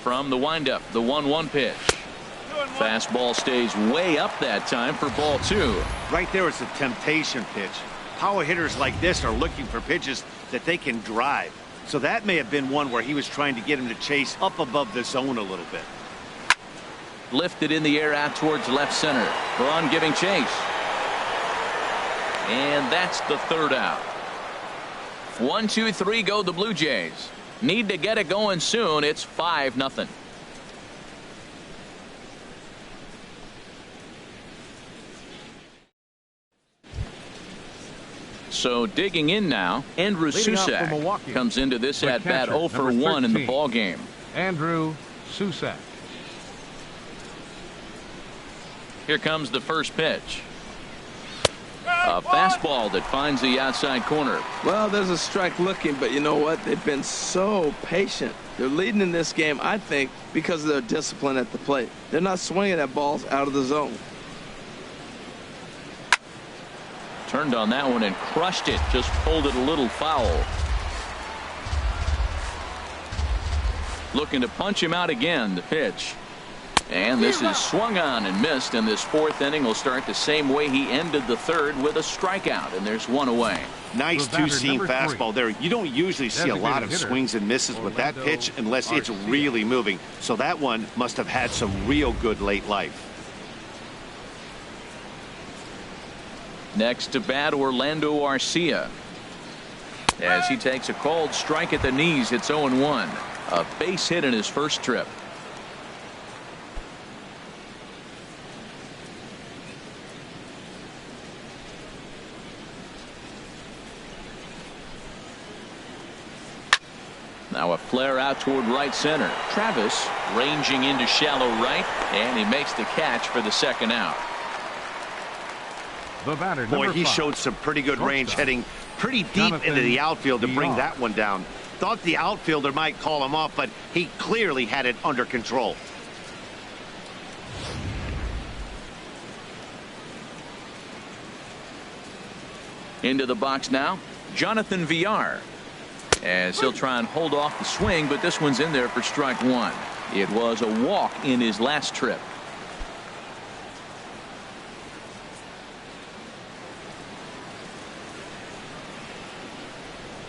From the windup, the 1-1 pitch. Fastball stays way up that time for ball 2. Right there is a temptation pitch. Power hitters like this are looking for pitches that they can drive. So that may have been one where he was trying to get him to chase up above the zone a little bit. Lifted in the air out towards left center. Braun giving chase. And that's the third out. 1, 2, 3 go the Blue Jays. Need to get it going soon. It's 5-0. So digging in now, Andrew Susak comes into this at-bat 0 for 1 in the ball game. Andrew Susak. Here comes the first pitch. A fastball that finds the outside corner. Well, there's a strike looking, but you know what? They've been so patient. They're leading in this game, I think, because of their discipline at the plate. They're not swinging at balls out of the zone. Turned on that one and crushed it. Just pulled it a little foul. Looking to punch him out again. The pitch. And this is swung on and missed, and this 4th inning will start the same way he ended the 3rd with a strikeout, and there's 1 away. Nice two-seam fastball there. You don't usually see a lot of swings and misses with that pitch unless it's really moving. So that one must have had some real good late life. Next to bat, Orlando Arcia, as he takes a called strike at the knees. It's 0-1. A base hit in his first trip. Now a flare out toward right center. Travis ranging into shallow right, and he makes the catch for the second out. The batter, Boy, he 5. showed some pretty good range, Shortstop. heading pretty deep Jonathan into the outfield to bring Dion. that one down. Thought the outfielder might call him off, but he clearly had it under control. Into the box now, Jonathan VR. As he'll try and hold off the swing, but this one's in there for strike one. It was a walk in his last trip.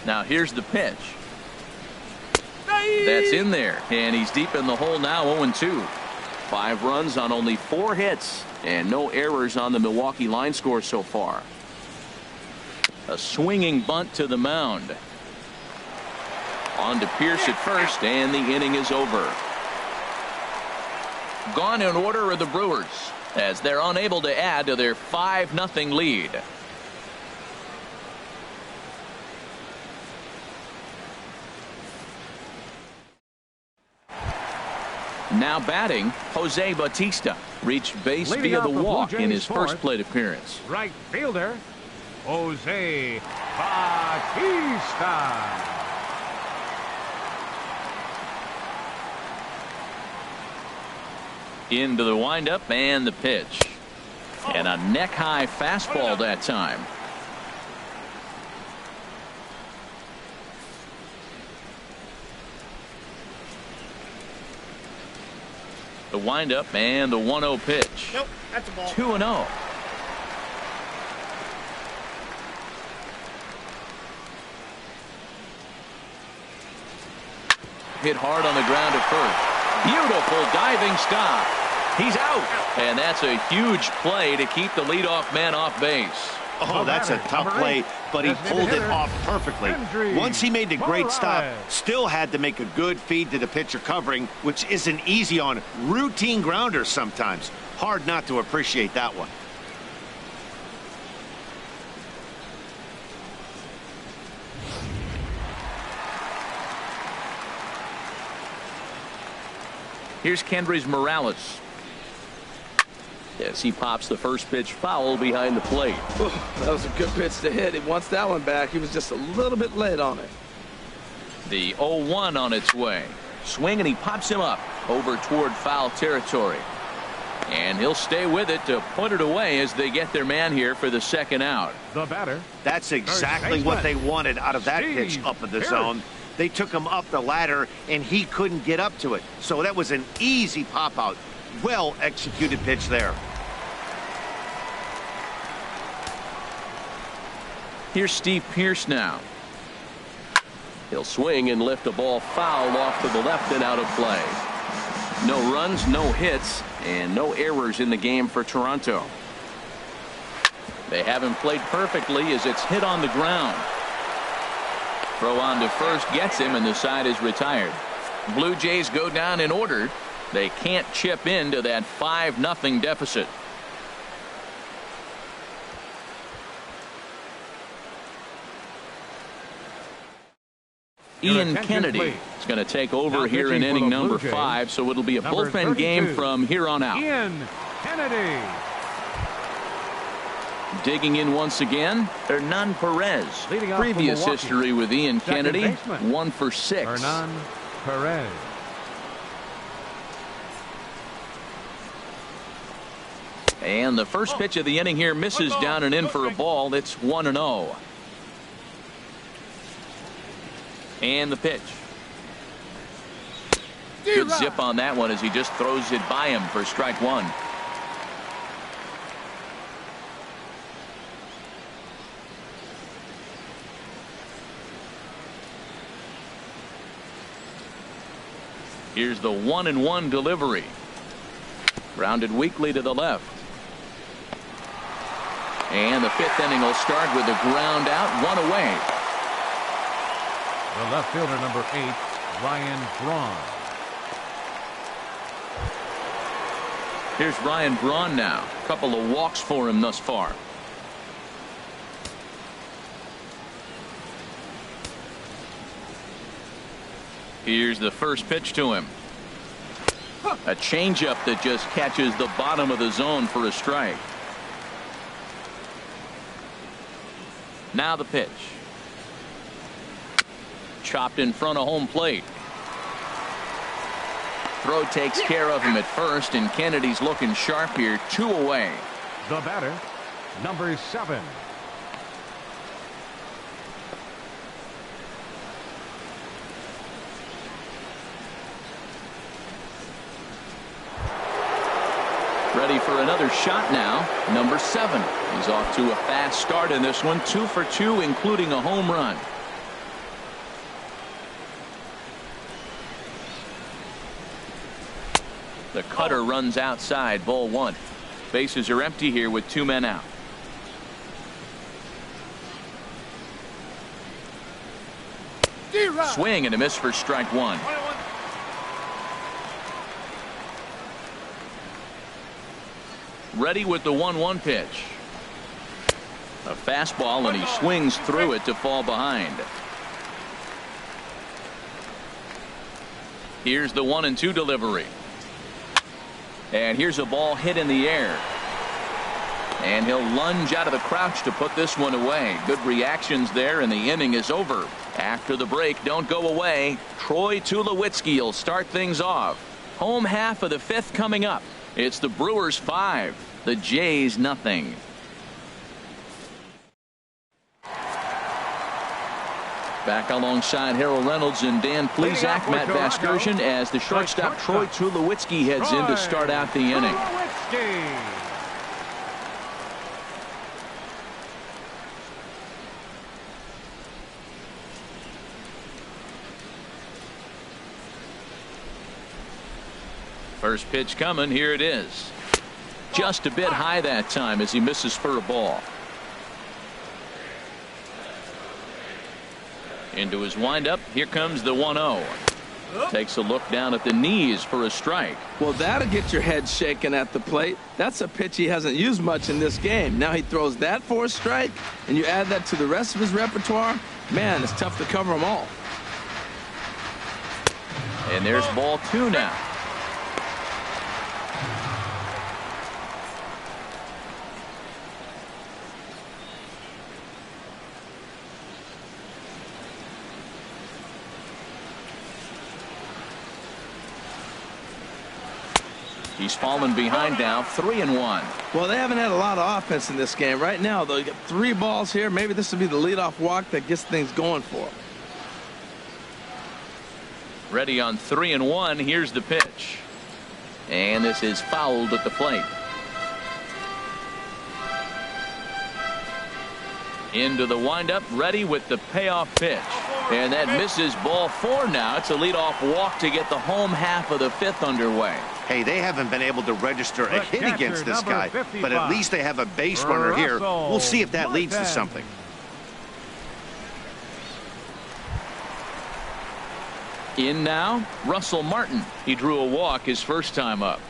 Now here's the pitch. That's in there, and he's deep in the hole now, 0-2. 5 runs on only 4 hits, and no errors on the Milwaukee line score so far. A swinging bunt to the mound. On to Pierce at first, and the inning is over. Gone in order are the Brewers, as they're unable to add to their 5-0 lead. Now batting, Jose Bautista reached base Leading via off the the Blue walk in Jays his first fourth. plate appearance. Right fielder, Jose Bautista. Into the windup and the pitch. And a neck-high fastball that time. The windup and the 1-0 pitch. Nope, that's a ball. 2-0. Hit hard on the ground at first. Beautiful diving stop. He's out. And that's a huge play to keep the leadoff man off base. Oh, that's a tough play, but he pulled it off perfectly. Once he made the great stop, still had to make a good feed to the pitcher covering, which isn't easy on routine grounders sometimes. Hard not to appreciate that one. Here's Kendrys Morales. As he pops the first pitch foul behind the plate. Ooh, that was a good pitch to hit. He wants that one back. He was just a little bit late on it. The 0-1 on its way. Swing, and he pops him up over toward foul territory. And he'll stay with it to put it away as they get their man here for the second out. The batter. That's exactly what they wanted out of that pitch up in the zone. They took him up the ladder, and he couldn't get up to it. So that was an easy pop-out. Well-executed pitch there. Here's Steve Pierce now. He'll swing and lift a ball foul off to the left and out of play. No runs, no hits, and no errors in the game for Toronto. They haven't played perfectly as it's hit on the ground. Throw on to first gets him, and the side is retired. Blue Jays go down in order. They can't chip into that 5-0 deficit. Ian Kennedy is going to take over here in inning number 5, so it'll be a bullpen game from here on out. Ian Kennedy. Digging in once again, Hernan Perez. Leading off for Previous Milwaukee. history with Ian Second Kennedy, baseman. 1 for 6. Hernan Perez. And the first pitch of the inning here misses down and in for a ball. It's 1-0. And the pitch. Good zip on that one as he just throws it by him for strike one. Here's the 1-1 delivery. Grounded weakly to the left. And the 5th inning will start with a ground out, 1 away. The left fielder, number 8, Ryan Braun. Here's Ryan Braun now. A couple of walks for him thus far. Here's the first pitch to him. A changeup that just catches the bottom of the zone for a strike. Now the pitch. Chopped in front of home plate. Throw takes care of him at first, and Kennedy's looking sharp here. 2 away. The batter, number 7. Ready for another shot now. Number 7. He's off to a fast start in this one. 2 for 2, including a home run. The cutter runs outside. Ball 1. Bases are empty here with 2 men out. Swing and a miss for strike 1. Ready with the 1-1 pitch. A fastball, and he swings through it to fall behind. Here's the 1-2 delivery. And here's a ball hit in the air. And he'll lunge out of the crouch to put this one away. Good reactions there, and the inning is over. After the break, don't go away. Troy Tulowitzki will start things off. Home half of the 5th coming up. It's the Brewers 5, the Jays nothing. Back alongside Harold Reynolds and Dan Plesac, Matt Vasgersian, as the shortstop Troy Tulowitzki heads in to start out the inning. First pitch coming. Here it is. Just a bit high that time as he misses for a ball. Into his windup. Here comes the 1-0. Takes a look down at the knees for a strike. Well, that'll get your head shaken at the plate. That's a pitch he hasn't used much in this game. Now he throws that for a strike, and you add that to the rest of his repertoire. Man, it's tough to cover them all. And there's ball 2 now. He's fallen behind now, 3-1. Well, they haven't had a lot of offense in this game. Right now, though, you got 3 balls here. Maybe this will be the leadoff walk that gets things going for them. Ready on 3-1. Here's the pitch. And this is fouled at the plate. Into the windup, ready with the payoff pitch. And that misses. Ball 4 now. It's a leadoff walk to get the home half of the 5th underway. Hey, they haven't been able to register a hit against this guy, 55. but at least they have a base runner here. We'll see if that leads to something. In now, Russell Martin. He drew a walk his first time up.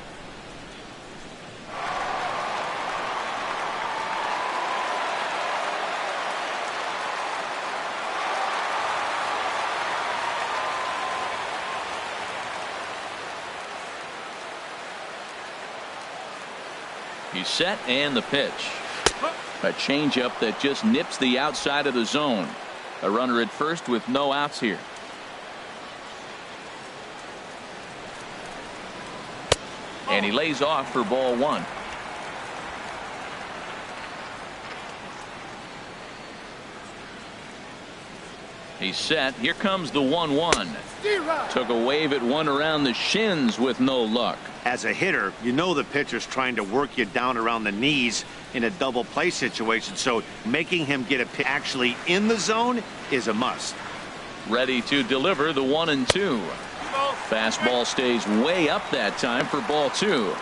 He's set, and the pitch. A changeup that just nips the outside of the zone. A runner at first with no outs here. And he lays off for ball 1. He's set. Here comes the 1-1. Took a wave at one around the shins with no luck. As a hitter, you know the pitcher's trying to work you down around the knees in a double play situation, so making him get a pitch actually in the zone is a must. Ready to deliver the 1-2. Fastball stays way up that time for ball 2.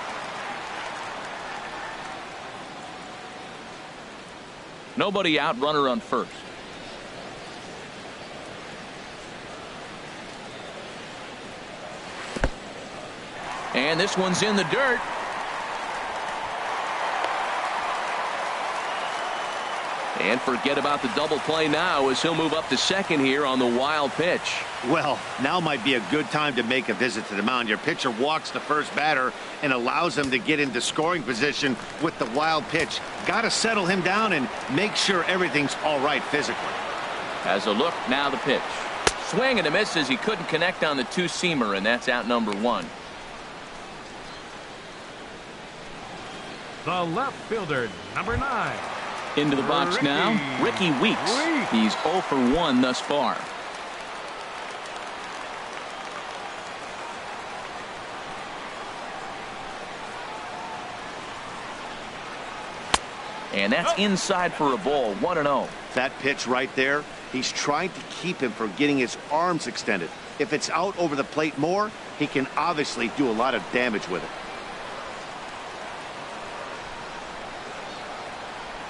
Nobody out, runner on first. And this one's in the dirt. And forget about the double play now as he'll move up to second here on the wild pitch. Well, now might be a good time to make a visit to the mound. Your pitcher walks the first batter and allows him to get into scoring position with the wild pitch. Got to settle him down and make sure everything's all right physically. As a look, now the pitch. Swing and a miss as he couldn't connect on the two-seamer, and that's out number 1. The left fielder, number 9. Into the box now, Ricky Weeks. He's 0 for 1 thus far. And that's inside for a ball, 1-0. That pitch right there, he's trying to keep him from getting his arms extended. If it's out over the plate more, he can obviously do a lot of damage with it.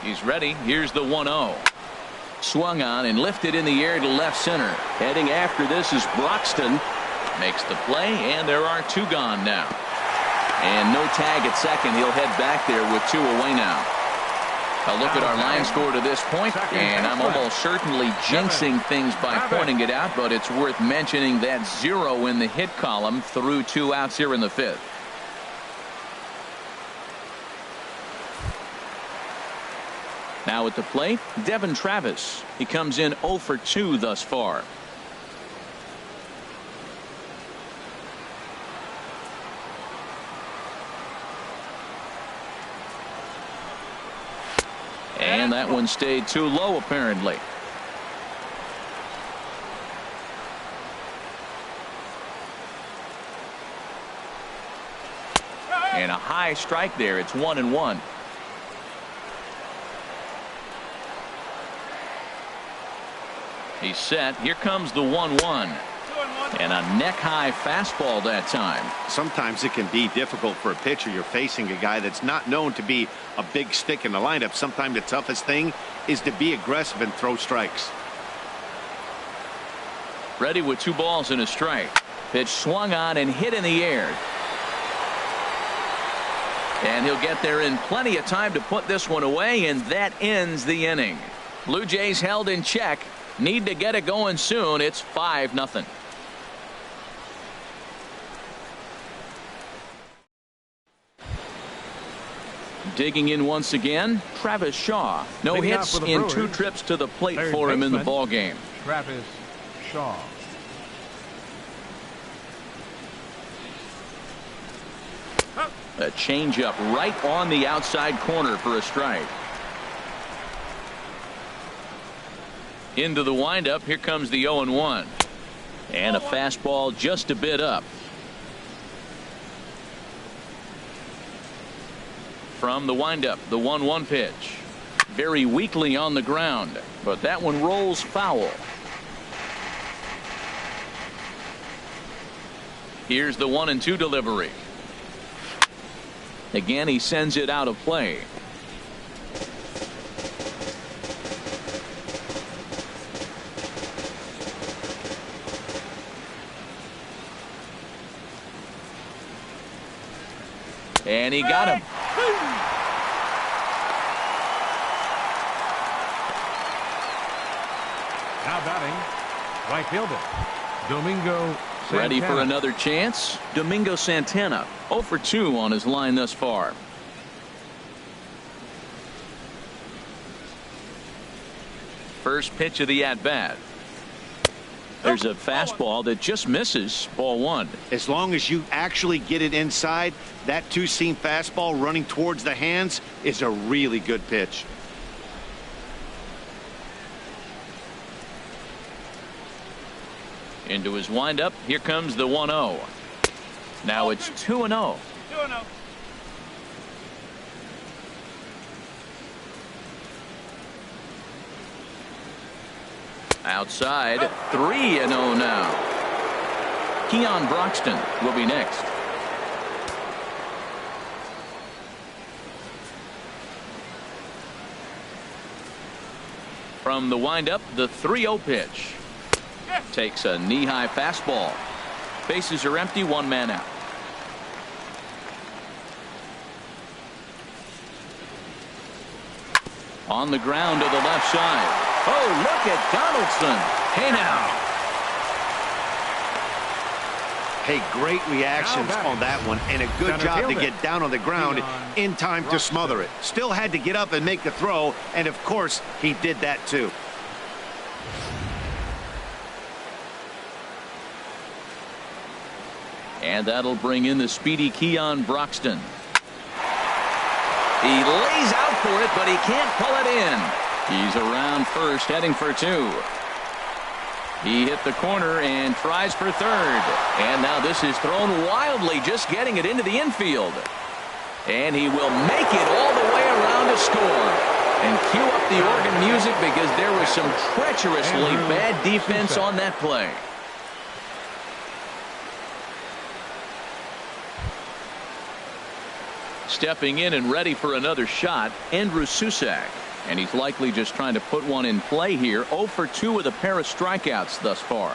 He's ready. Here's the 1-0. Swung on and lifted in the air to left center. Heading after this is Broxton. Makes the play, and there are 2 gone now. And no tag at second. He'll head back there with 2 away now. A look at our line score to this point, and I'm almost certainly jinxing things by pointing it out, but it's worth mentioning that 0 in the hit column through 2 outs here in the 5th. Now at the plate, Devin Travis. He comes in 0 for 2 thus far. And that one stayed too low, apparently. And a high strike there. It's 1-1. He's set. Here comes the 1-1. And a neck-high fastball that time. Sometimes it can be difficult for a pitcher. You're facing a guy that's not known to be a big stick in the lineup. Sometimes the toughest thing is to be aggressive and throw strikes. Ready with 2 balls and a strike. Pitch swung on and hit in the air. And he'll get there in plenty of time to put this one away, and that ends the inning. Blue Jays held in check. Need to get it going soon. It's 5-0. Digging in once again, Travis Shaw. No hits in 2 trips to the plate for him in the ballgame. Travis Shaw. A changeup right on the outside corner for a strike. Into the windup. Here comes the 0-1. And a fastball just a bit up. From the windup, the 1-1 pitch. Very weakly on the ground, but that one rolls foul. Here's the 1-2 delivery. Again, he sends it out of play. And he got him. Now batting, right fielder, Domingo Santana. Ready for another chance? Domingo Santana, 0 for 2 on his line thus far. First pitch of the at-bat. There's a fastball that just misses. Ball 1. As long as you actually get it inside, that 2-seam fastball running towards the hands is a really good pitch. Into his windup. Here comes the 1-0. Now it's 2-0. Outside, 3-0 now. Keon Broxton will be next. From the windup, the 3-0 pitch. Takes a knee-high fastball. Bases are empty, 1 man out. On the ground to the left side. Oh, look at Donaldson. Hey now. Hey, great reactions on that one, and a good job to get down on the ground in time to smother it. Still had to get up and make the throw, and of course, he did that too. And that'll bring in the speedy Keon Broxton. He lays out for it, but he can't pull it in. He's around first, heading for two. He hit the corner and tries for third. And now this is thrown wildly, just getting it into the infield. And he will make it all the way around to score. And cue up the organ music because there was some treacherously bad defense on that play. Stepping in and ready for another shot, Andrew Susak. And he's likely just trying to put one in play here. 0 for 2 with a pair of strikeouts thus far.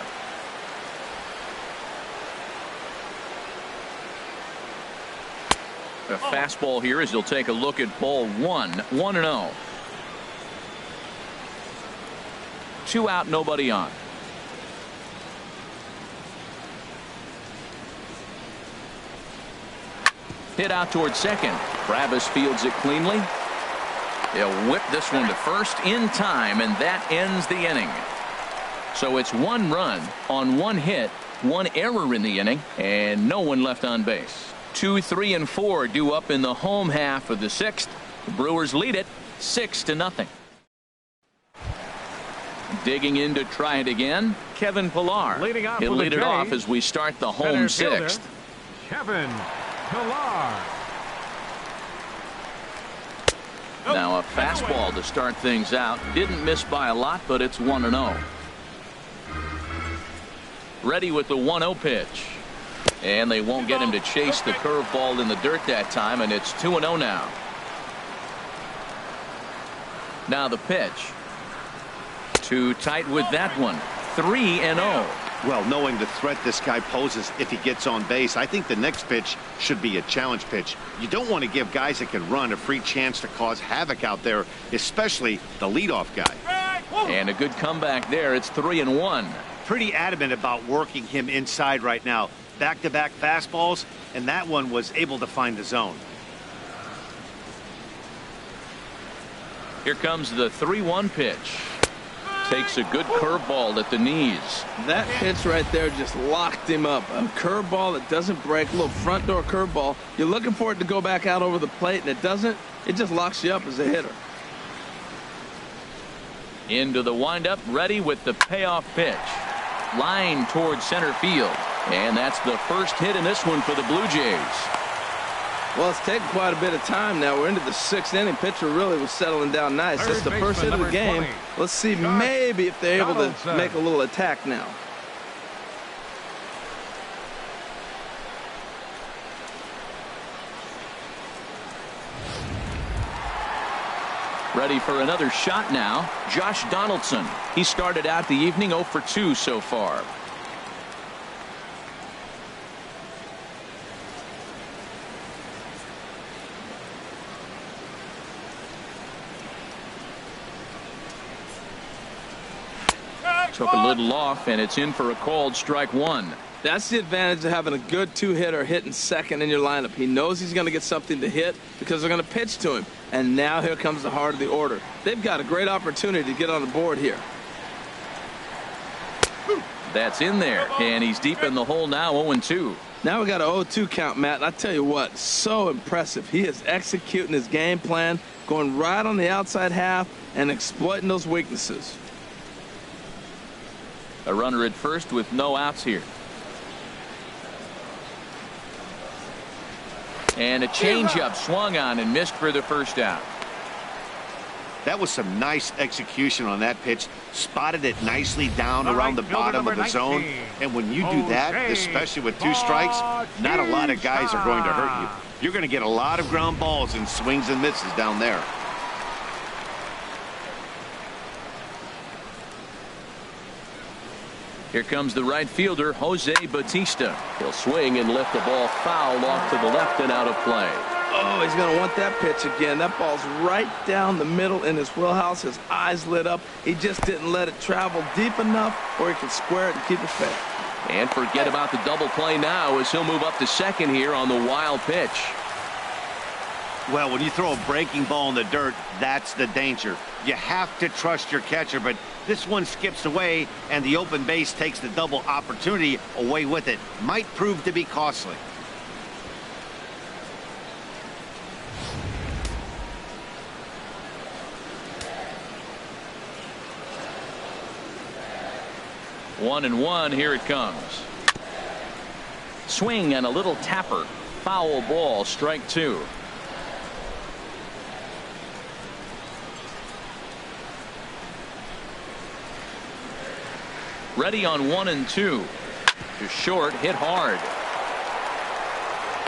A fastball here as he'll take a look at ball 1. 1-0. 2 out, nobody on. Hit out towards second. Travis fields it cleanly. He'll whip this one to first in time, and that ends the inning. So it's 1 run on 1 hit, 1 error in the inning, and no one left on base. 2, 3, and 4 due up in the home half of the 6th. The Brewers lead it 6-0. Digging in to try it again, Kevin Pillar. He'll lead it off as we start the home 6th. Kevin Pillar. Now a fastball to start things out. Didn't miss by a lot, but it's 1-0. Ready with the 1-0 pitch. And they won't get him to chase the curveball in the dirt that time, and it's 2-0 now. Now the pitch. Too tight with that one. 3-0. Well, knowing the threat this guy poses if he gets on base, I think the next pitch should be a challenge pitch. You don't want to give guys that can run a free chance to cause havoc out there, especially the leadoff guy. And a good comeback there. It's 3-1. Pretty adamant about working him inside right now. Back-to-back fastballs, and that one was able to find the zone. Here comes the 3-1 pitch. Takes a good curveball at the knees. That pitch right there just locked him up. A curveball that doesn't break, a little front door curveball. You're looking for it to go back out over the plate, and it doesn't. It just locks you up as a hitter. Into the windup, ready with the payoff pitch. Line towards center field. And that's the first hit in this one for the Blue Jays. Well, it's taken quite a bit of time now. We're into the 6th inning. Pitcher really was settling down nice. That's the first hit of the game. Let's see maybe if they're able to make a little attack now. Ready for another shot now. Josh Donaldson. He started out the evening 0 for 2 so far. Took a little off, and it's in for a called strike 1. That's the advantage of having a good 2-hitter hitting second in your lineup. He knows he's going to get something to hit because they're going to pitch to him. And now here comes the heart of the order. They've got a great opportunity to get on the board here. That's in there, and he's deep in the hole now, 0-2. Now we got an 0-2 count, Matt. And I tell you what, so impressive. He is executing his game plan, going right on the outside half and exploiting those weaknesses. A runner at first with no outs here. And a changeup swung on and missed for the first out. That was some nice execution on that pitch. Spotted it nicely down around the bottom of the zone. And when you do that, especially with 2 strikes, not a lot of guys are going to hurt you. You're going to get a lot of ground balls and swings and misses down there. Here comes the right fielder, Jose Bautista. He'll swing and lift the ball foul off to the left and out of play. Oh, he's going to want that pitch again. That ball's right down the middle in his wheelhouse. His eyes lit up. He just didn't let it travel deep enough where he could square it and keep it fair. And forget about the double play now as he'll move up to second here on the wild pitch. Well, when you throw a breaking ball in the dirt, that's the danger. You have to trust your catcher, but this one skips away, and the open base takes the double opportunity away with it. Might prove to be costly. One and one, here it comes. Swing and a little tapper. Foul ball, strike two. Ready on 1 and 2. To short, hit hard.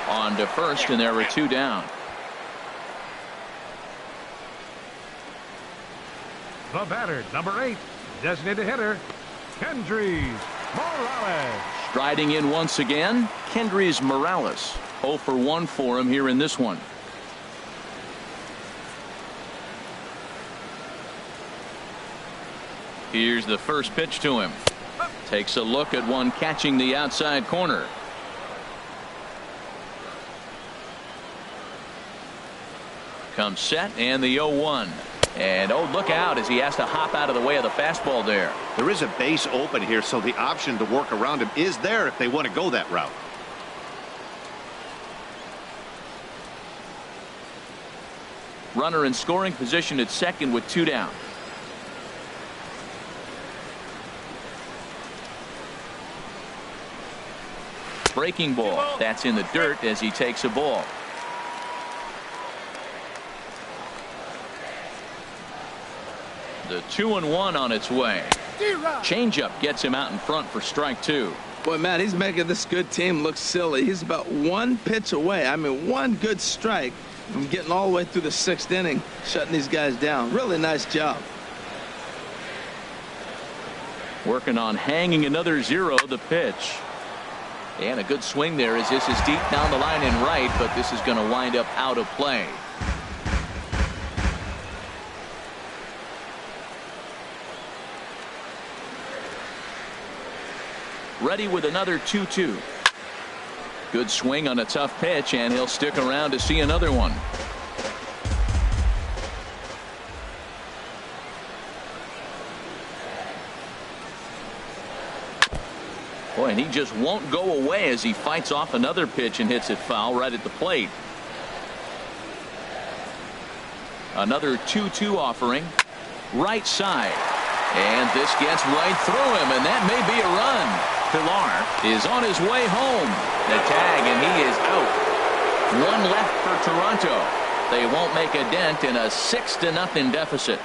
On to first, and there were two down. The batter, number 8, designated hitter, Kendrys Morales. Striding in once again, Kendrys Morales. 0 for 1 for him here in this one. Here's the first pitch to him. Takes a look at one catching the outside corner. Comes set and the 0-1. And oh, look out as he has to hop out of the way of the fastball there. There is a base open here, so the option to work around him is there if they want to go that route. Runner in scoring position at second with two down. Breaking ball. That's in the dirt as he takes a ball. The 2-1 on its way. Changeup gets him out in front for strike two. Boy, Matt, he's making this good team look silly. He's about one pitch away. I mean, one good strike from getting all the way through the 6th inning, shutting these guys down. Really nice job. Working on hanging another 0. The pitch. And a good swing there as this is deep down the line in right, but this is going to wind up out of play. Ready with another 2-2. Good swing on a tough pitch, and he'll stick around to see another one. Boy, and he just won't go away as he fights off another pitch and hits it foul right at the plate. Another 2-2 offering. Right side. And this gets right through him, and that may be a run. Pilar is on his way home. The tag, and he is out. One left for Toronto. They won't make a dent in a 6-0 deficit.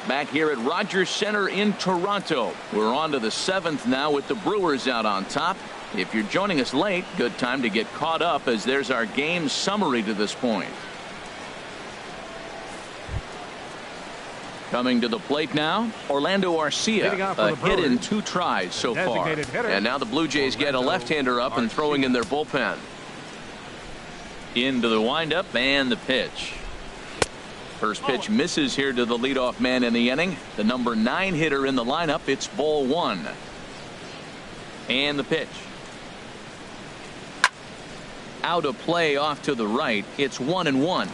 Back here at Rogers Center in Toronto. We're on to the 7th now with the Brewers out on top. If you're joining us late, good time to get caught up as there's our game summary to this point. Coming to the plate now, Orlando Arcia, a hit in 2 tries so far. And now the Blue Jays get a left-hander up and throwing in their bullpen. Into the windup and the pitch. First pitch misses here to the leadoff man in the inning. The number 9 hitter in the lineup. It's ball 1. And the pitch. Out of play off to the right. It's 1-1.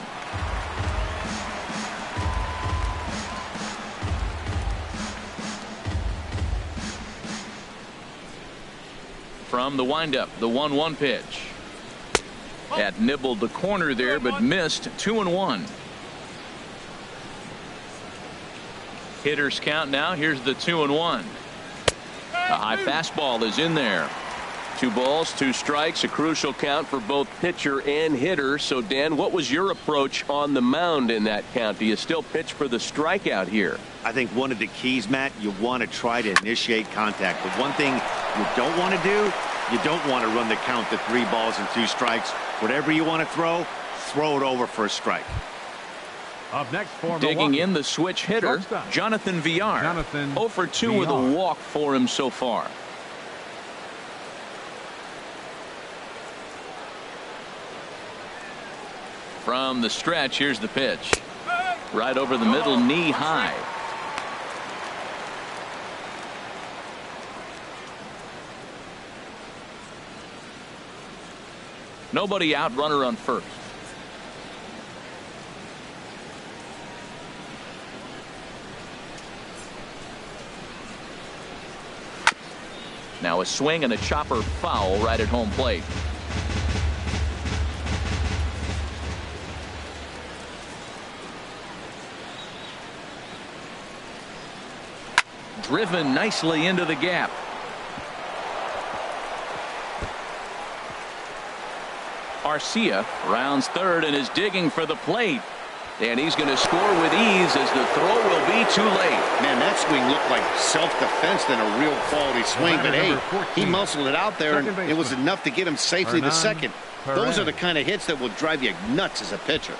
From the windup, the 1-1 pitch. That nibbled the corner there, but missed. 2-1. Hitters count now. Here's the 2-1. A high fastball is in there. 2 balls, 2 strikes, a crucial count for both pitcher and hitter. So, Dan, what was your approach on the mound in that count? Do you still pitch for the strikeout here? I think one of the keys, Matt, you want to try to initiate contact. But one thing you don't want to do, you don't want to run the count to 3 balls and 2 strikes. Whatever you want to throw it over for a strike. Up next for Digging Milwaukee. in the switch hitter, Jonathan VR. 0 for 2 with a walk for him so far. From the stretch, here's the pitch. Right over the middle, knee high. Nobody out, runner on first. Now a swing and a chopper foul right at home plate. Driven nicely into the gap. Arcia rounds third and is digging for the plate. And he's going to score with ease as the throw will be too late. Man, that swing looked like self-defense than a real quality swing. But hey, he muscled it out there, and it was enough to get him safely to second. Those are the kind of hits that will drive you nuts as a pitcher.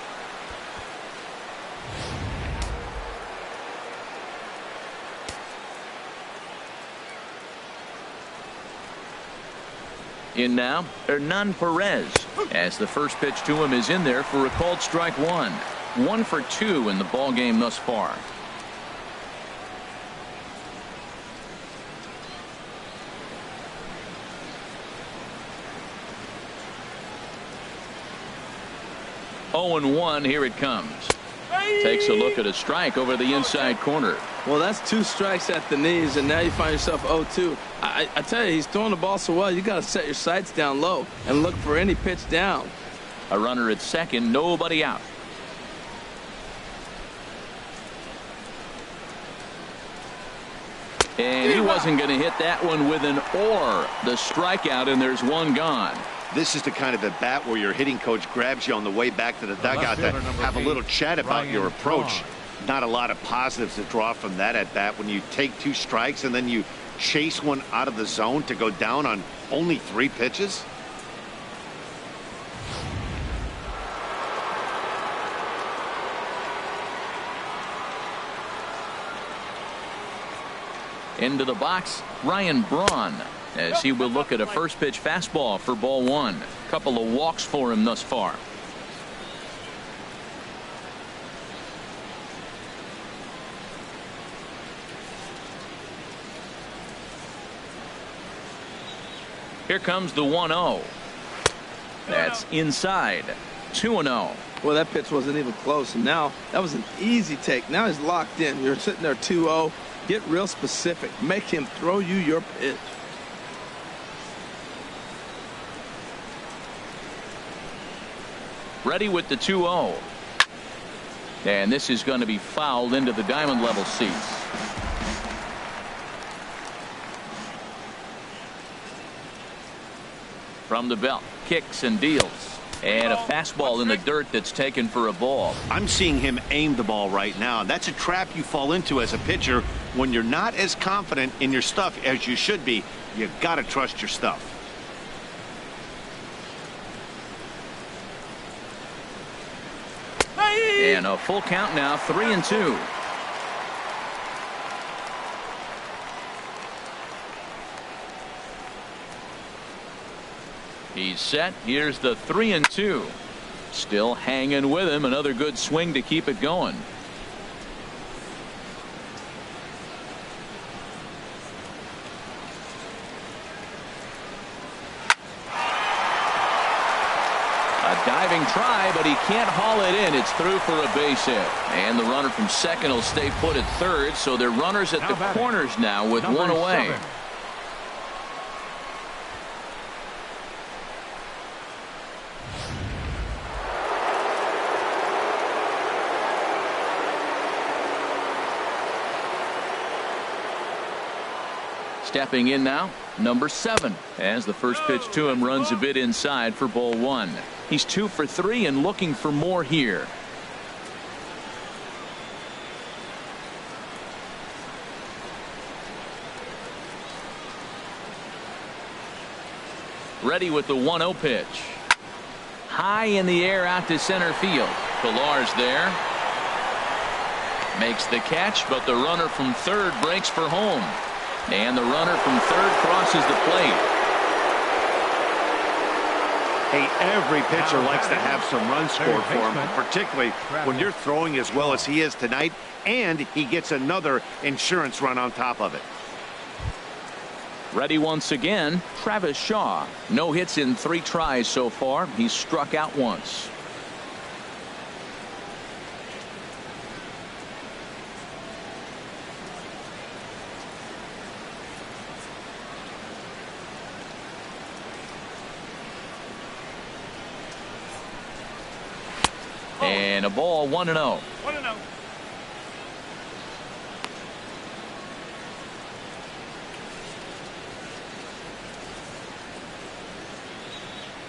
In now, Hernan Perez, as the first pitch to him is in there for a called strike one. 1 for 2 in the ball game thus far. Oh and 1, here it comes. Takes a look at a strike over the inside corner. Well, that's 2 strikes at the knees, and now you find yourself 0-2. I tell you, he's throwing the ball so well, you got to set your sights down low and look for any pitch down. A runner at second, nobody out. And he wasn't going to hit that one with an or. The strikeout, and there's one gone. This is the kind of at bat where your hitting coach grabs you on the way back to the dugout to have a little chat about your approach. Not a lot of positives to draw from that at bat when you take 2 strikes and then you chase one out of the zone to go down on only 3 pitches. Into the box, Ryan Braun, as he will look at a first pitch fastball for ball 1. Couple of walks for him thus far. Here comes the 1-0. That's inside. 2-0. Well, that pitch wasn't even close, and now that was an easy take. Now he's locked in. You're sitting there 2-0. Get real specific. Make him throw you your pitch. Ready with the 2-0. And this is going to be fouled into the diamond level seats. From the belt, kicks and deals. And a fastball in the dirt that's taken for a ball. I'm seeing him aim the ball right now. That's a trap you fall into as a pitcher when you're not as confident in your stuff as you should be. You got to trust your stuff. And a full count now, 3-2. He's set. Here's the 3-2. Still hanging with him. Another good swing to keep it going. A diving try, but he can't haul it in. It's through for a base hit. And the runner from second will stay put at third. So they're runners at the corners now with one away. 7. Stepping in now, number 7, as the first pitch to him runs a bit inside for ball 1. He's 2 for 3 and looking for more here. Ready with the 1-0 pitch. High in the air out to center field. Pilar's there. Makes the catch, but the runner from third breaks for home. And the runner from third crosses the plate. Hey, every pitcher likes to have some runs scored for him, particularly when you're throwing as well as he is tonight, and he gets another insurance run on top of it. Ready once again, Travis Shaw. No hits in 3 tries so far. He's struck out once. And a ball, 1-0. 1-0.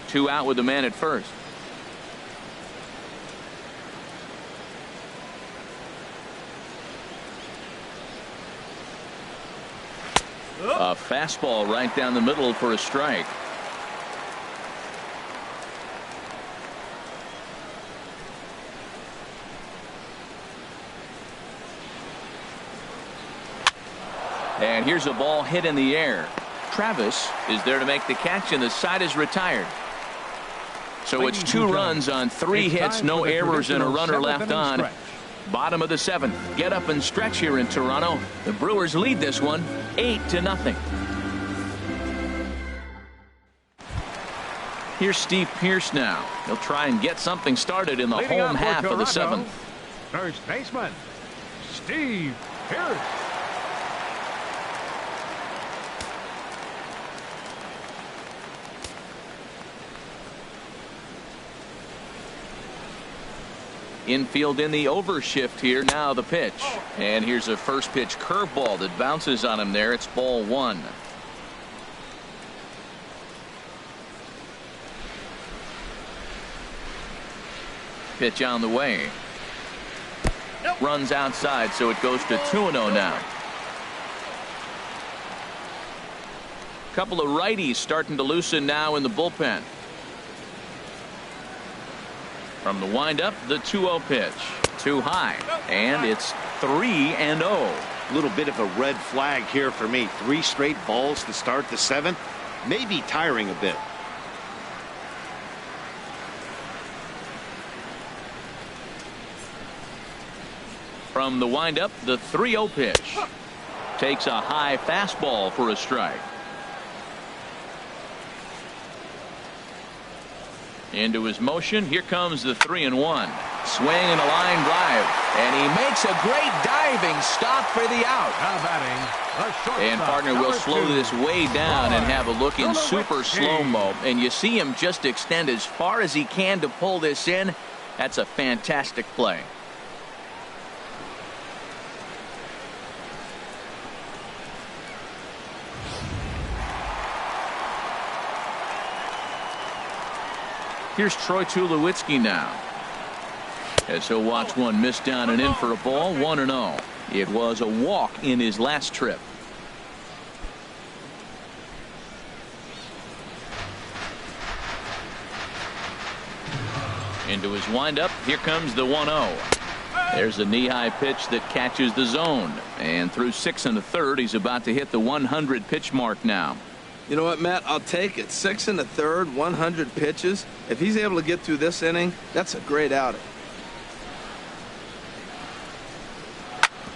Two out with the man at first. A fastball right down the middle for a strike. And here's a ball hit in the air. Travis is there to make the catch, and the side is retired. So it's 2 runs on 3 hits, no errors, and a runner left on. Bottom of the 7th. Get up and stretch here in Toronto. The Brewers lead this one 8-0. Here's Steve Pearce now. He'll try and get something started in the home half of the 7th. First baseman, Steve Pearce. Infield in the overshift here. Now the pitch. And here's a first pitch curveball that bounces on him there. It's ball 1. Pitch on the way. Runs outside, so it goes to 2-0 now. Couple of righties starting to loosen now in the bullpen. From the windup, the 2-0 pitch. Too high, and it's 3-0. A little bit of a red flag here for me. 3 straight balls to start the 7th. Maybe tiring a bit. From the windup, the 3-0 pitch. Takes a high fastball for a strike. Into his motion. Here comes the 3-1. Swing and a line drive. And he makes a great diving stop for the out. Now batting, and partner will slow this way down and have a look in super slow-mo. And you see him just extend as far as he can to pull this in. That's a fantastic play. Here's Troy Tulowitzki now, as he'll watch one miss down and in for a ball. 1-0. It was a walk in his last trip. Into his windup. Here comes the 1-0. There's a knee-high pitch that catches the zone. And through 6 1/3, he's about to hit the 100 pitch mark now. You know what, Matt? I'll take it. 6 1/3, 100 pitches. If he's able to get through this inning, that's a great outing.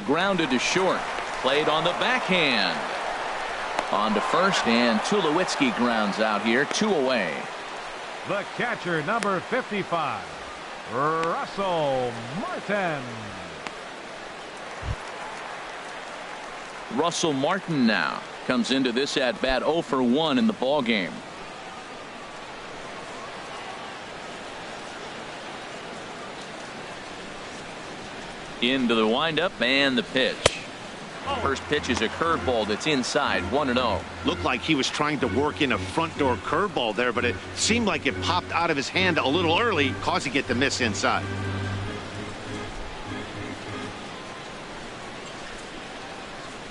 Grounded to short. Played on the backhand. On to first, and Tulowitzki grounds out here. 2 away. The catcher, number 55, Russell Martin. Russell Martin now comes into this at bat 0 for 1 in the ball game. Into the windup and the pitch. First pitch is a curveball that's inside. 1-0. Looked like he was trying to work in a front door curveball there, but it seemed like it popped out of his hand a little early, causing it to miss inside.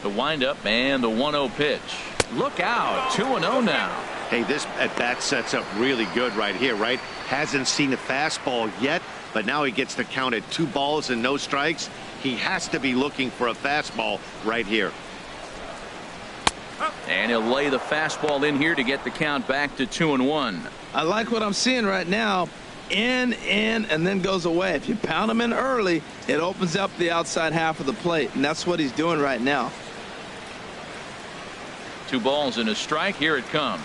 The windup and the 1-0 pitch. Look out. 2-0 now. Hey, this at bat sets up really good right here, right? Hasn't seen a fastball yet, but now he gets to count at 2 balls and no strikes. He has to be looking for a fastball right here. And he'll lay the fastball in here to get the count back to 2-1. I like what I'm seeing right now. In, and then goes away. If you pound him in early, it opens up the outside half of the plate, and that's what he's doing right now. 2 balls and a strike. Here it comes.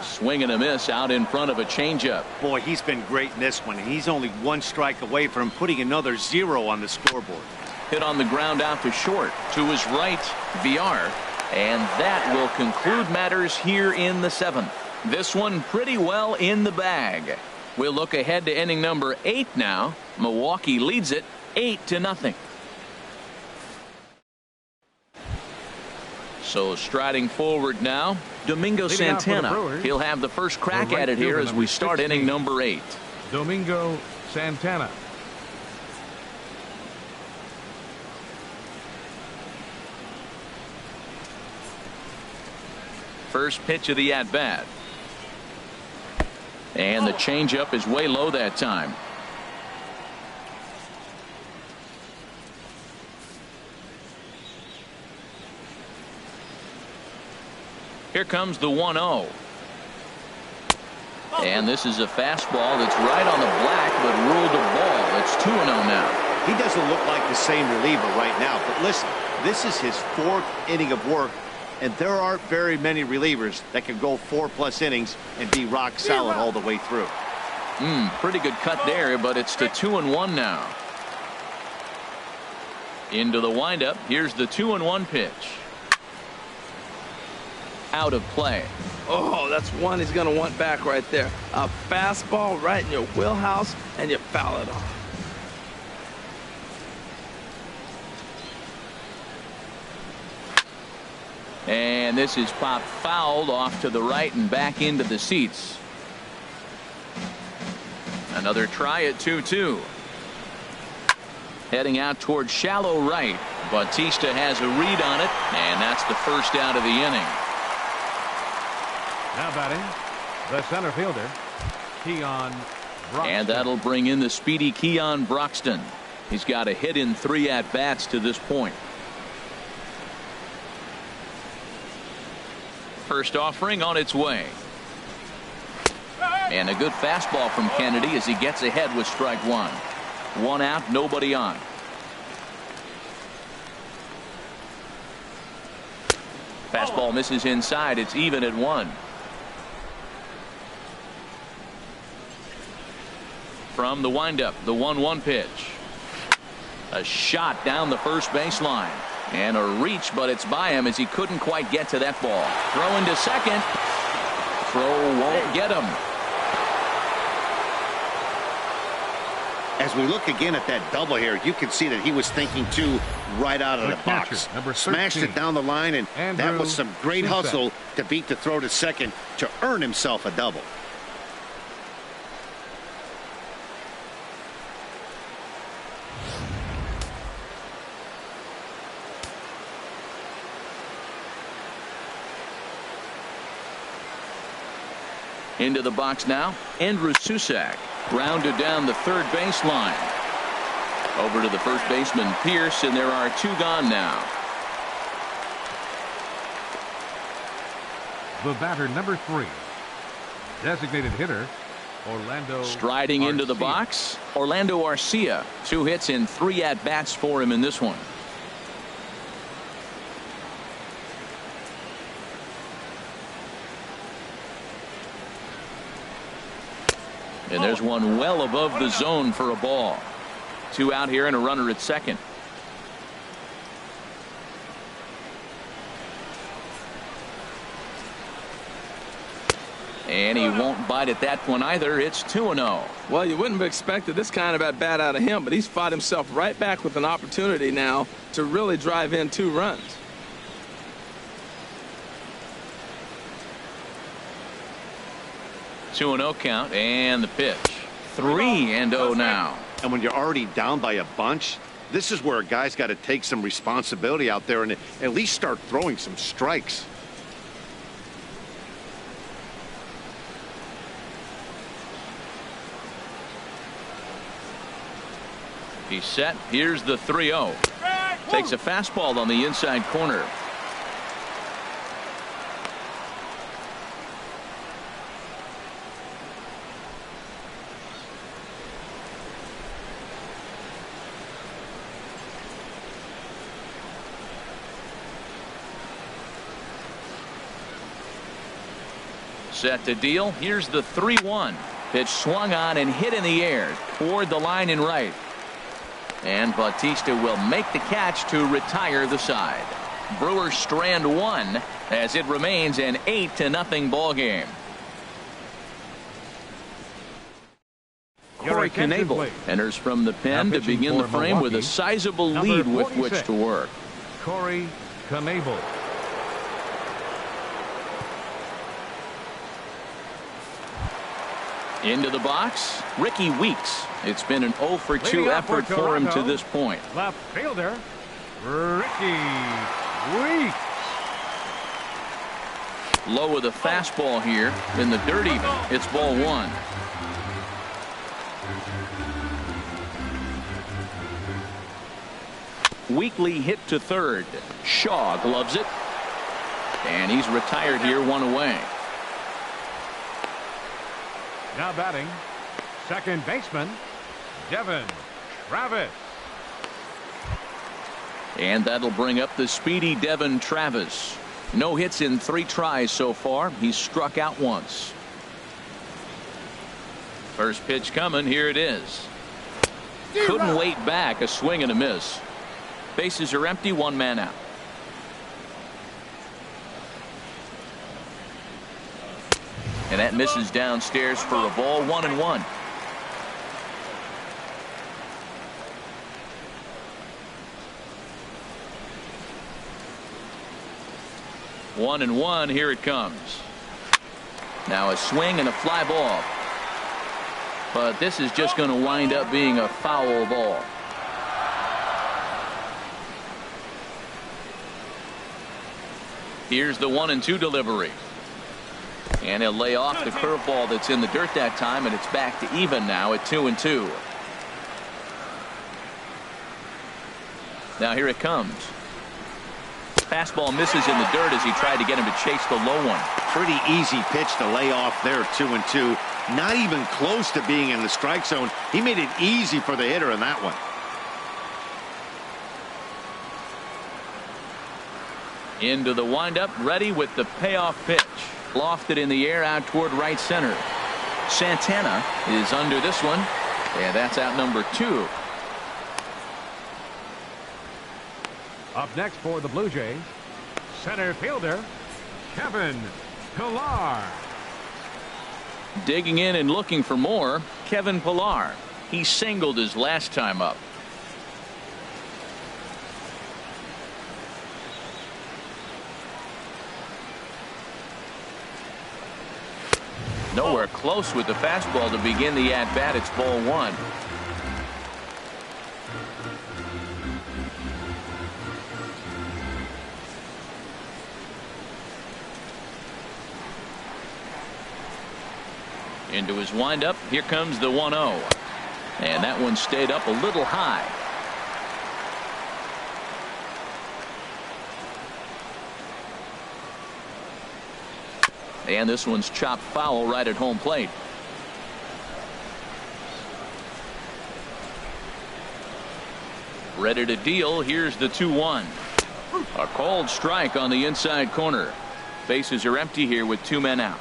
Swing and a miss out in front of a changeup. Boy, he's been great in this one, and he's only 1 strike away from putting another 0 on the scoreboard. Hit on the ground out to short. To his right, VR. And that will conclude matters here in the 7th. This one pretty well in the bag. We'll look ahead to inning number 8 now. Milwaukee leads it 8-0. So striding forward now, Domingo Santana. He'll have the first crack at it here as we start inning number 8. Domingo Santana. First pitch of the at-bat. And the changeup is way low that time. Here comes the 1-0. And this is a fastball that's right on the black, but ruled a ball. It's 2-0 now. He doesn't look like the same reliever right now, but listen, this is his 4th inning of work, and there aren't very many relievers that can go 4+ innings and be rock solid all the way through. Pretty good cut there, but it's to 2-1 now. Into the windup. Here's the 2-1 pitch. Out of play. Oh, that's one he's going to want back right there. A fastball right in your wheelhouse, and you foul it off. And this is popped fouled off to the right and back into the seats. Another try at 2-2. Heading out towards shallow right. Bautista has a read on it, and that's the first out of the inning. Now batting, the center fielder, Keon Broxton. And that'll bring in the speedy Keon Broxton. He's got a hit in 3 at-bats to this point. First offering on its way. And a good fastball from Kennedy as he gets ahead with strike 1. 1 out, nobody on. Fastball misses inside. It's even at 1. From the windup, the 1-1 pitch. A shot down the first baseline. And a reach, but it's by him as he couldn't quite get to that ball. Throw into second. Throw won't get him. As we look again at that double here, you can see that he was thinking too right out of the box. Smashed it down the line, and that was some great hustle to beat the throw to second to earn himself a double. Into the box now, Andrew Susac. Grounded down the third baseline. Over to the first baseman, Pierce, and there are 2 gone now. The batter, number 3. Designated hitter, Orlando. Striding into the box, Orlando Arcia. 2 hits in 3 at-bats for him in this one. And there's one well above the zone for a ball. 2 out here and a runner at second. And he won't bite at that one either. It's 2-0. Well, you wouldn't have expected this kind of at bat out of him, but he's fought himself right back with an opportunity now to really drive in 2 runs. Two 2-0 count, and the pitch. 3-0 now. And when you're already down by a bunch, this is where a guy's got to take some responsibility out there and at least start throwing some strikes. He's set. Here's the 3-0. Takes a fastball on the inside corner. Set to deal. Here's the 3-1. Pitch swung on and hit in the air toward the line and right. And Bautista will make the catch to retire the side. Brewers strand one as it remains an 8-0 ball game. Corey Knebel enters from the pen to begin the frame with a sizable lead with which to work. Corey Knebel. Into the box, Ricky Weeks. It's been an 0 for 2 effort for him to this point. Left fielder, Ricky Weeks. Low with the fastball here in the dirt even. It's ball one. Weekly hit to third. Shaw gloves it. And he's retired here, one away. Now batting, second baseman, Devin Travis. And that'll bring up the speedy Devin Travis. No hits in 3 tries so far. He's struck out once. First pitch coming. Here it is. Couldn't wait back. A swing and a miss. Bases are empty. 1 man out. And that misses downstairs for a ball. 1-1. One and one. Here it comes. Now a swing and a fly ball. But this is just going to wind up being a foul ball. Here's the 1-2 delivery. And he'll lay off the curveball that's in the dirt that time, and it's back to even now at 2-2. Now here it comes. Fastball misses in the dirt as he tried to get him to chase the low one. Pretty easy pitch to lay off there, 2-2. Not even close to being in the strike zone. He made it easy for the hitter in that one. Into the windup, ready with the payoff pitch. Lofted in the air out toward right center. Santana is under this one, and that's out number 2. Up next for the Blue Jays, center fielder Kevin Pillar. Digging in and looking for more, Kevin Pillar. He singled his last time up. Nowhere close with the fastball to begin the at-bat. It's ball one. Into his windup. Here comes the 1-0. And that one stayed up a little high. And this one's chopped foul right at home plate. Ready to deal. Here's the 2-1. A called strike on the inside corner. Bases are empty here with 2 men out.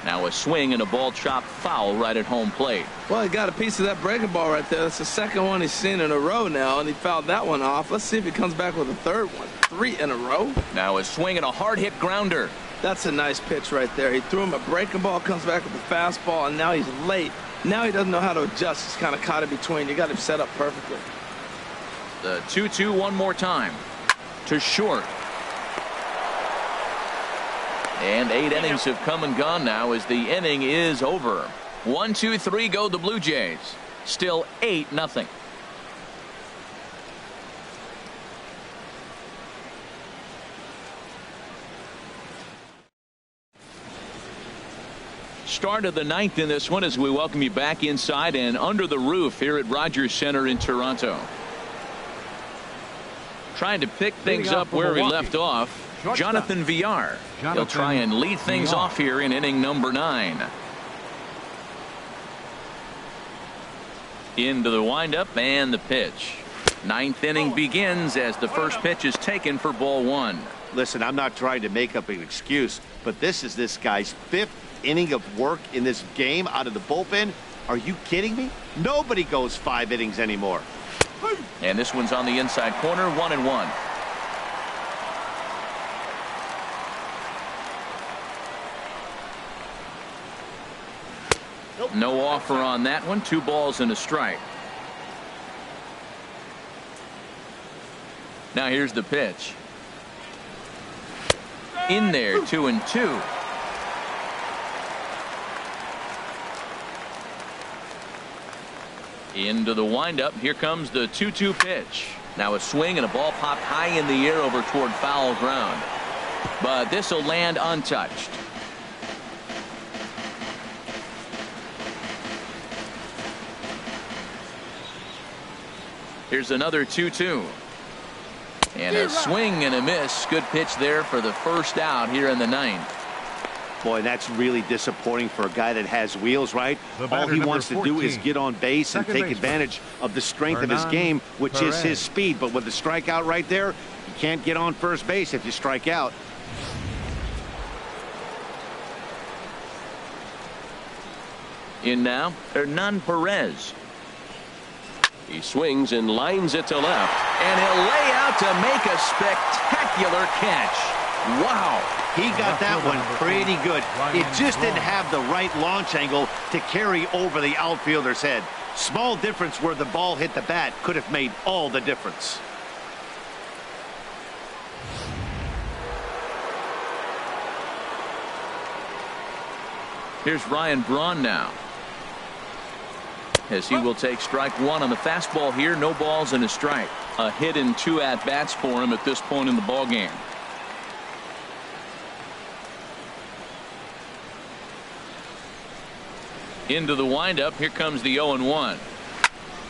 Now a swing and a ball chopped foul right at home plate. Well, he got a piece of that breaking ball right there. That's the second one he's seen in a row now, and he fouled that one off. Let's see if he comes back with a third one. 3 in a row. Now a swing and a hard hit grounder. That's a nice pitch right there. He threw him a breaking ball, comes back with a fastball, and now he's late. Now he doesn't know how to adjust. He's kind of caught in between. You got him set up perfectly. The 2-2 one more time. To short. And 8 innings have come and gone now as the inning is over. 1, 2, 3 go the Blue Jays. Still 8-0. Start of the ninth in this one as we welcome you back inside and under the roof here at Rogers Center in Toronto. Trying to pick things up where we left off. Jonathan VR. He'll try and lead things off here in inning number 9. Into the windup and the pitch. Ninth inning begins as the first pitch is taken for ball 1. Listen, I'm not trying to make up an excuse, but this is this guy's 5th inning of work in this game out of the bullpen. Are you kidding me? Nobody goes 5 innings anymore. And this one's on the inside corner, 1-1. No offer on that one. 2 balls and a strike. Now here's the pitch. In there, 2-2. Into the windup. Here comes the 2-2 pitch. Now a swing and a ball popped high in the air over toward foul ground. But this will land untouched. Here's another 2-2. And a swing and a miss. Good pitch there for the first out here in the 9th. Boy, that's really disappointing for a guy that has wheels, right? All he wants to do is get on base and take advantage of the strength of his game, which is his speed. But with the strikeout right there, you can't get on first base if you strike out. In now, Hernan Perez. He swings and lines it to left. And he'll lay out to make a spectacular catch. Wow. He got that one pretty good. It just didn't have the right launch angle to carry over the outfielder's head. Small difference where the ball hit the bat could have made all the difference. Here's Ryan Braun now, as he will take strike 1 on the fastball here. No balls and a strike. A hit and 2 at-bats for him at this point in the ball game. Into the windup. Here comes the 0-1.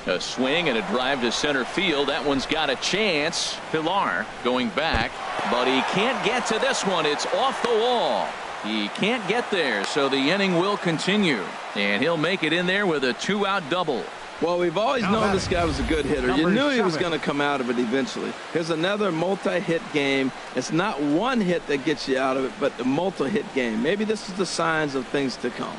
A swing and a drive to center field. That one's got a chance. Pilar going back, but he can't get to this one. It's off the wall. He can't get there, so the inning will continue. And he'll make it in there with a 2-out double. Well, we've always known this guy was a good hitter. You knew he was going to come out of it eventually. Here's another multi-hit game. It's not one hit that gets you out of it, but the multi-hit game. Maybe this is the signs of things to come.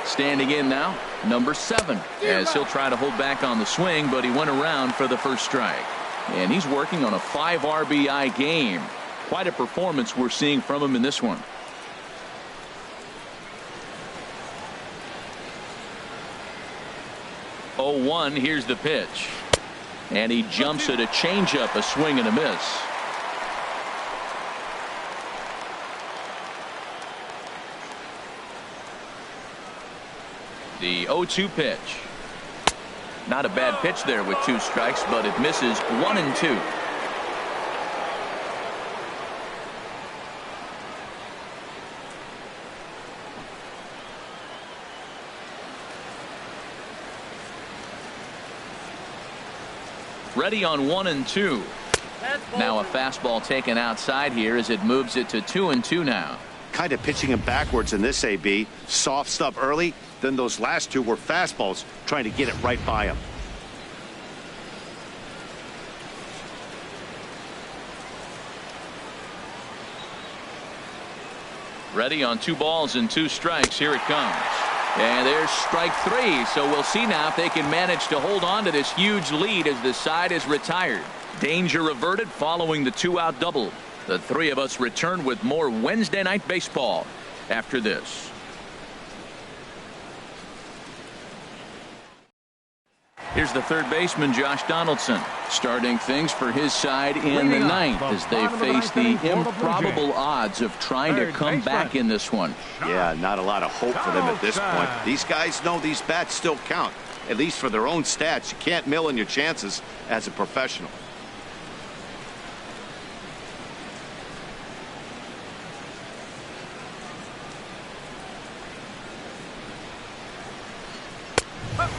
Standing in now, number 7, as he'll try to hold back on the swing, but he went around for the first strike. And he's working on a 5 RBI game. Quite a performance we're seeing from him in this one. Oh, 1, here's the pitch. And he jumps at a changeup, a swing and a miss. The 0-2 pitch. Not a bad pitch there with 2 strikes, but it misses 1-2. Ready on 1-2. Now a fastball taken outside here as it moves it to 2-2 now. Kind of pitching him backwards in this AB. Soft stuff early, then those last 2 were fastballs, trying to get it right by him. Ready on 2 balls and 2 strikes. Here it comes. And there's strike 3. So we'll see now if they can manage to hold on to this huge lead as the side is retired. Danger averted following the 2-out double. The 3 of us return with more Wednesday Night Baseball after this. Here's the third baseman, Josh Donaldson, starting things for his side in the 9th as they face the improbable odds of trying to come back in this one. Yeah, not a lot of hope for them at this point. These guys know these bats still count. at least for their own stats. You can't mill in your chances as a professional.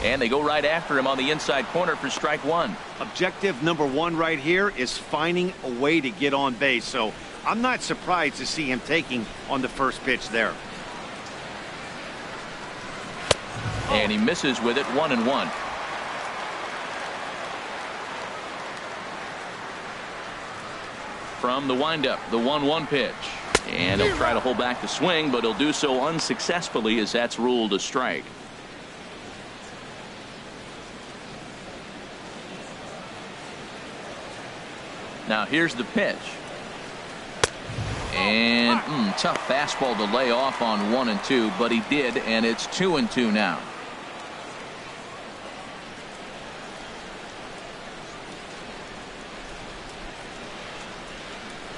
And they go right after him on the inside corner for strike one. Objective number one right here is finding a way to get on base. So I'm not surprised to see him taking on the first pitch there. And he misses with it, 1-1. From the windup, the 1-1 pitch. And he'll try to hold back the swing, but he'll do so unsuccessfully as that's ruled a strike. Now here's the pitch. And tough fastball to lay off on 1-2, but he did, and it's 2-2 now.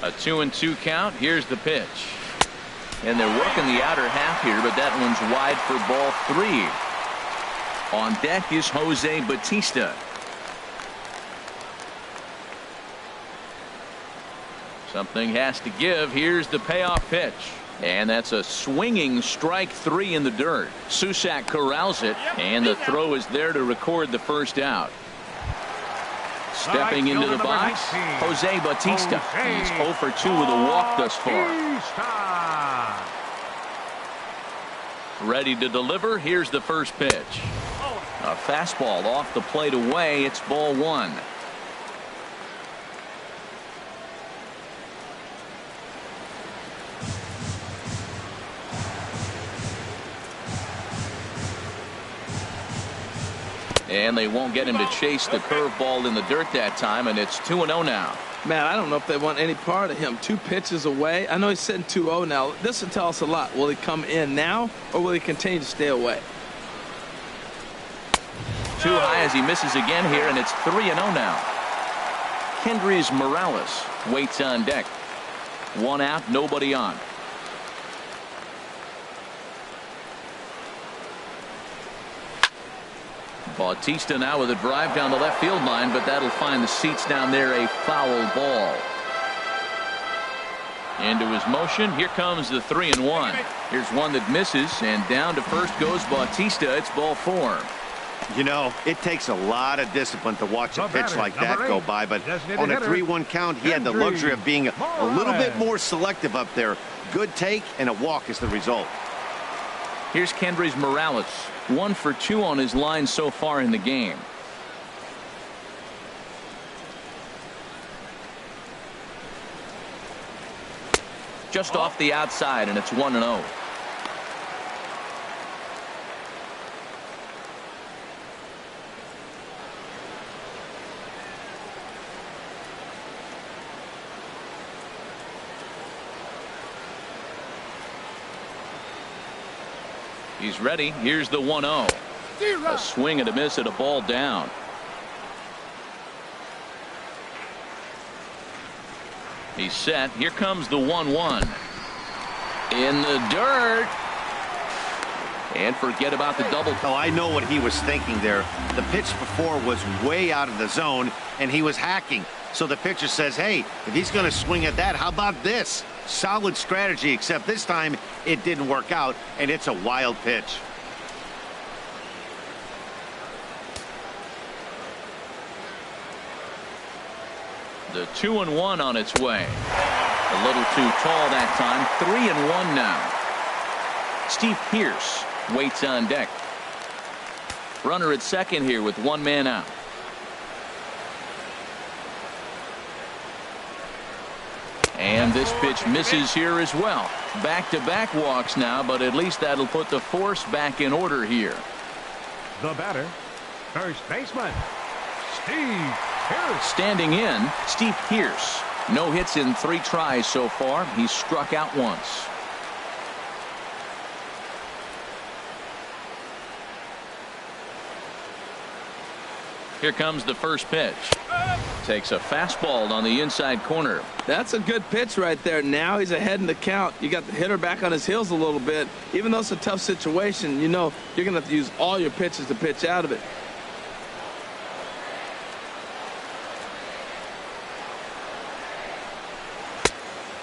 A 2-2 count. Here's the pitch. And they're working the outer half here, but that one's wide for ball 3. On deck is Jose Bautista. Something has to give. Here's the payoff pitch. And that's a swinging strike 3 in the dirt. Susak corrals it, and the throw is there to record the first out. Stepping into the box, Jose Bautista. He's 0 for 2 with a walk thus far. Ready to deliver. Here's the first pitch. A fastball off the plate away. It's ball 1. And they won't get him to chase the curveball in the dirt that time, and it's 2-0 now. Man, I don't know if they want any part of him. 2 pitches away. I know he's sitting 2-0 now. This will tell us a lot. Will he come in now, or will he continue to stay away? Too high as he misses again here, and it's 3-0 now. Kendrys Morales waits on deck. 1 out, nobody on. Bautista now with a drive down the left field line, but that'll find the seats down there a foul ball. Into his motion. Here comes the 3-1. Here's one that misses, and down to first goes Bautista. It's ball 4. You know, it takes a lot of discipline to watch a pitch like that go by, but on a 3-1 count, he had the luxury of being a little bit more selective up there. Good take, and a walk is the result. Here's Kendrys Morales. 1 for 2 on his line so far in the game. Just off the outside, and it's 1-0. He's ready. Here's the 1-0. A swing and a miss at a ball down. He's set. Here comes the 1-1. In the dirt. And forget about the double. Oh, I know what he was thinking there. The pitch before was way out of the zone, and he was hacking. So the pitcher says, hey, if he's going to swing at that, how about this? Solid strategy, except this time it didn't work out, and it's a wild pitch. The 2-1 on its way. A little too tall that time. 3-1 now. Steve Pearce waits on deck. Runner at second here with 1 man out. And this pitch misses here as well. Back-to-back walks now, but at least that'll put the force back in order here. The batter, first baseman, Steve Pearce. Standing in, Steve Pearce. No hits in 3 tries so far. He's struck out once. Here comes the first pitch. Takes a fastball on the inside corner. That's a good pitch right there. Now he's ahead in the count. You got the hitter back on his heels a little bit. Even though it's a tough situation, you know you're going to have to use all your pitches to pitch out of it.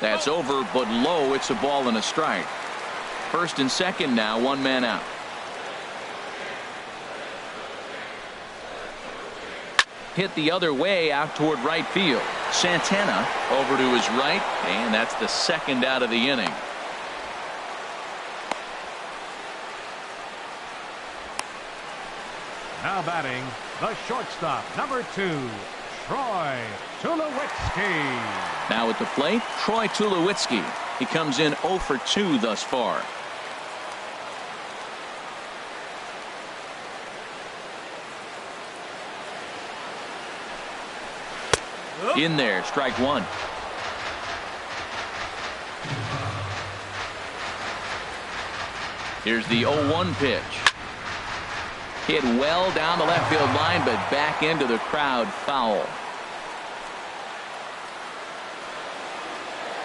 That's over, but low. It's a ball and a strike. First and second now, one man out. Hit the other way out toward right field. Santana over to his right, and that's the second out of the inning. Now batting, the shortstop, number 2, Troy Tulowitzki. Now at the plate, Troy Tulowitzki. He comes in 0 for 2 thus far. In there, strike one. Here's the 0-1 pitch. Hit well down the left field line, but back into the crowd, foul.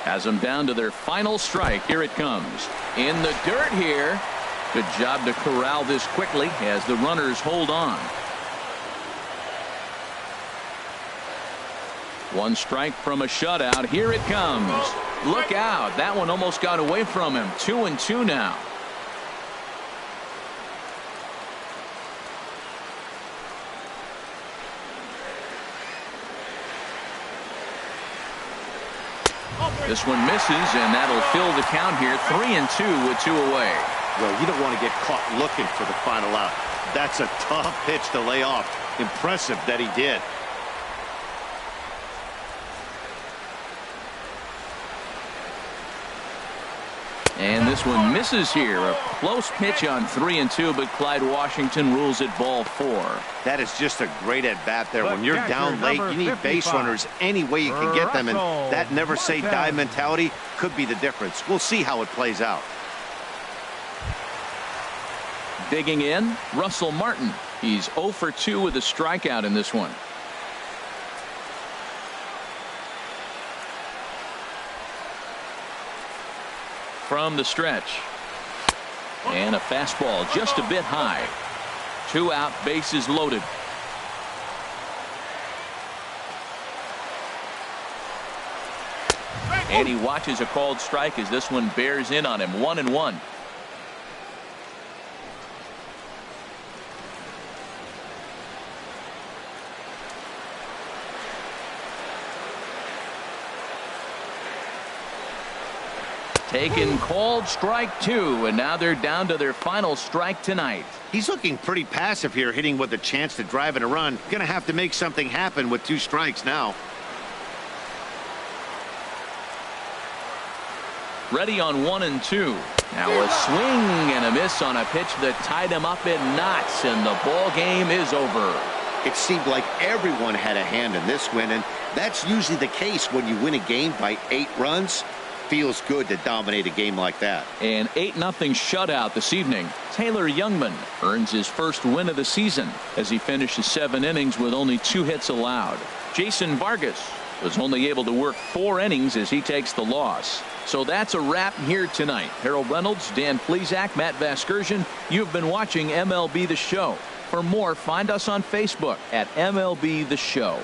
Has them down to their final strike. Here it comes. In the dirt here. Good job to corral this quickly as the runners hold on. One strike from a shutout. Here it comes. Look out. That one almost got away from him. 2-2 now. This one misses, and that'll fill the count here. 3-2 with 2 away. Well, you don't want to get caught looking for the final out. That's a tough pitch to lay off. Impressive that he did. And this one misses here. A close pitch on 3-2, but Clyde Washington rules it ball 4. That is just a great at-bat there. When you're down late, you need base runners any way you can get them, and that never-say-die mentality could be the difference. We'll see how it plays out. Digging in, Russell Martin. He's 0 for 2 with a strikeout in this one. From the stretch. And a fastball just a bit high. 2 out, bases loaded. And he watches a called strike as this one bears in on him. 1-1. Taken called strike 2, and now they're down to their final strike tonight. He's looking pretty passive here, hitting with a chance to drive in a run. Gonna have to make something happen with 2 strikes now. Ready on 1-2. Now a swing and a miss on a pitch that tied him up in knots, and the ball game is over. It seemed like everyone had a hand in this win, and that's usually the case when you win a game by 8 runs. Feels good to dominate a game like that. An 8-0 shutout this evening. Taylor Jungmann earns his first win of the season as he finishes 7 innings with only 2 hits allowed. Jason Vargas was only able to work 4 innings as he takes the loss. So that's a wrap here tonight. Harold Reynolds, Dan Plesac, Matt Vasgersian. You've been watching MLB The Show. For more, find us on Facebook at MLB The Show.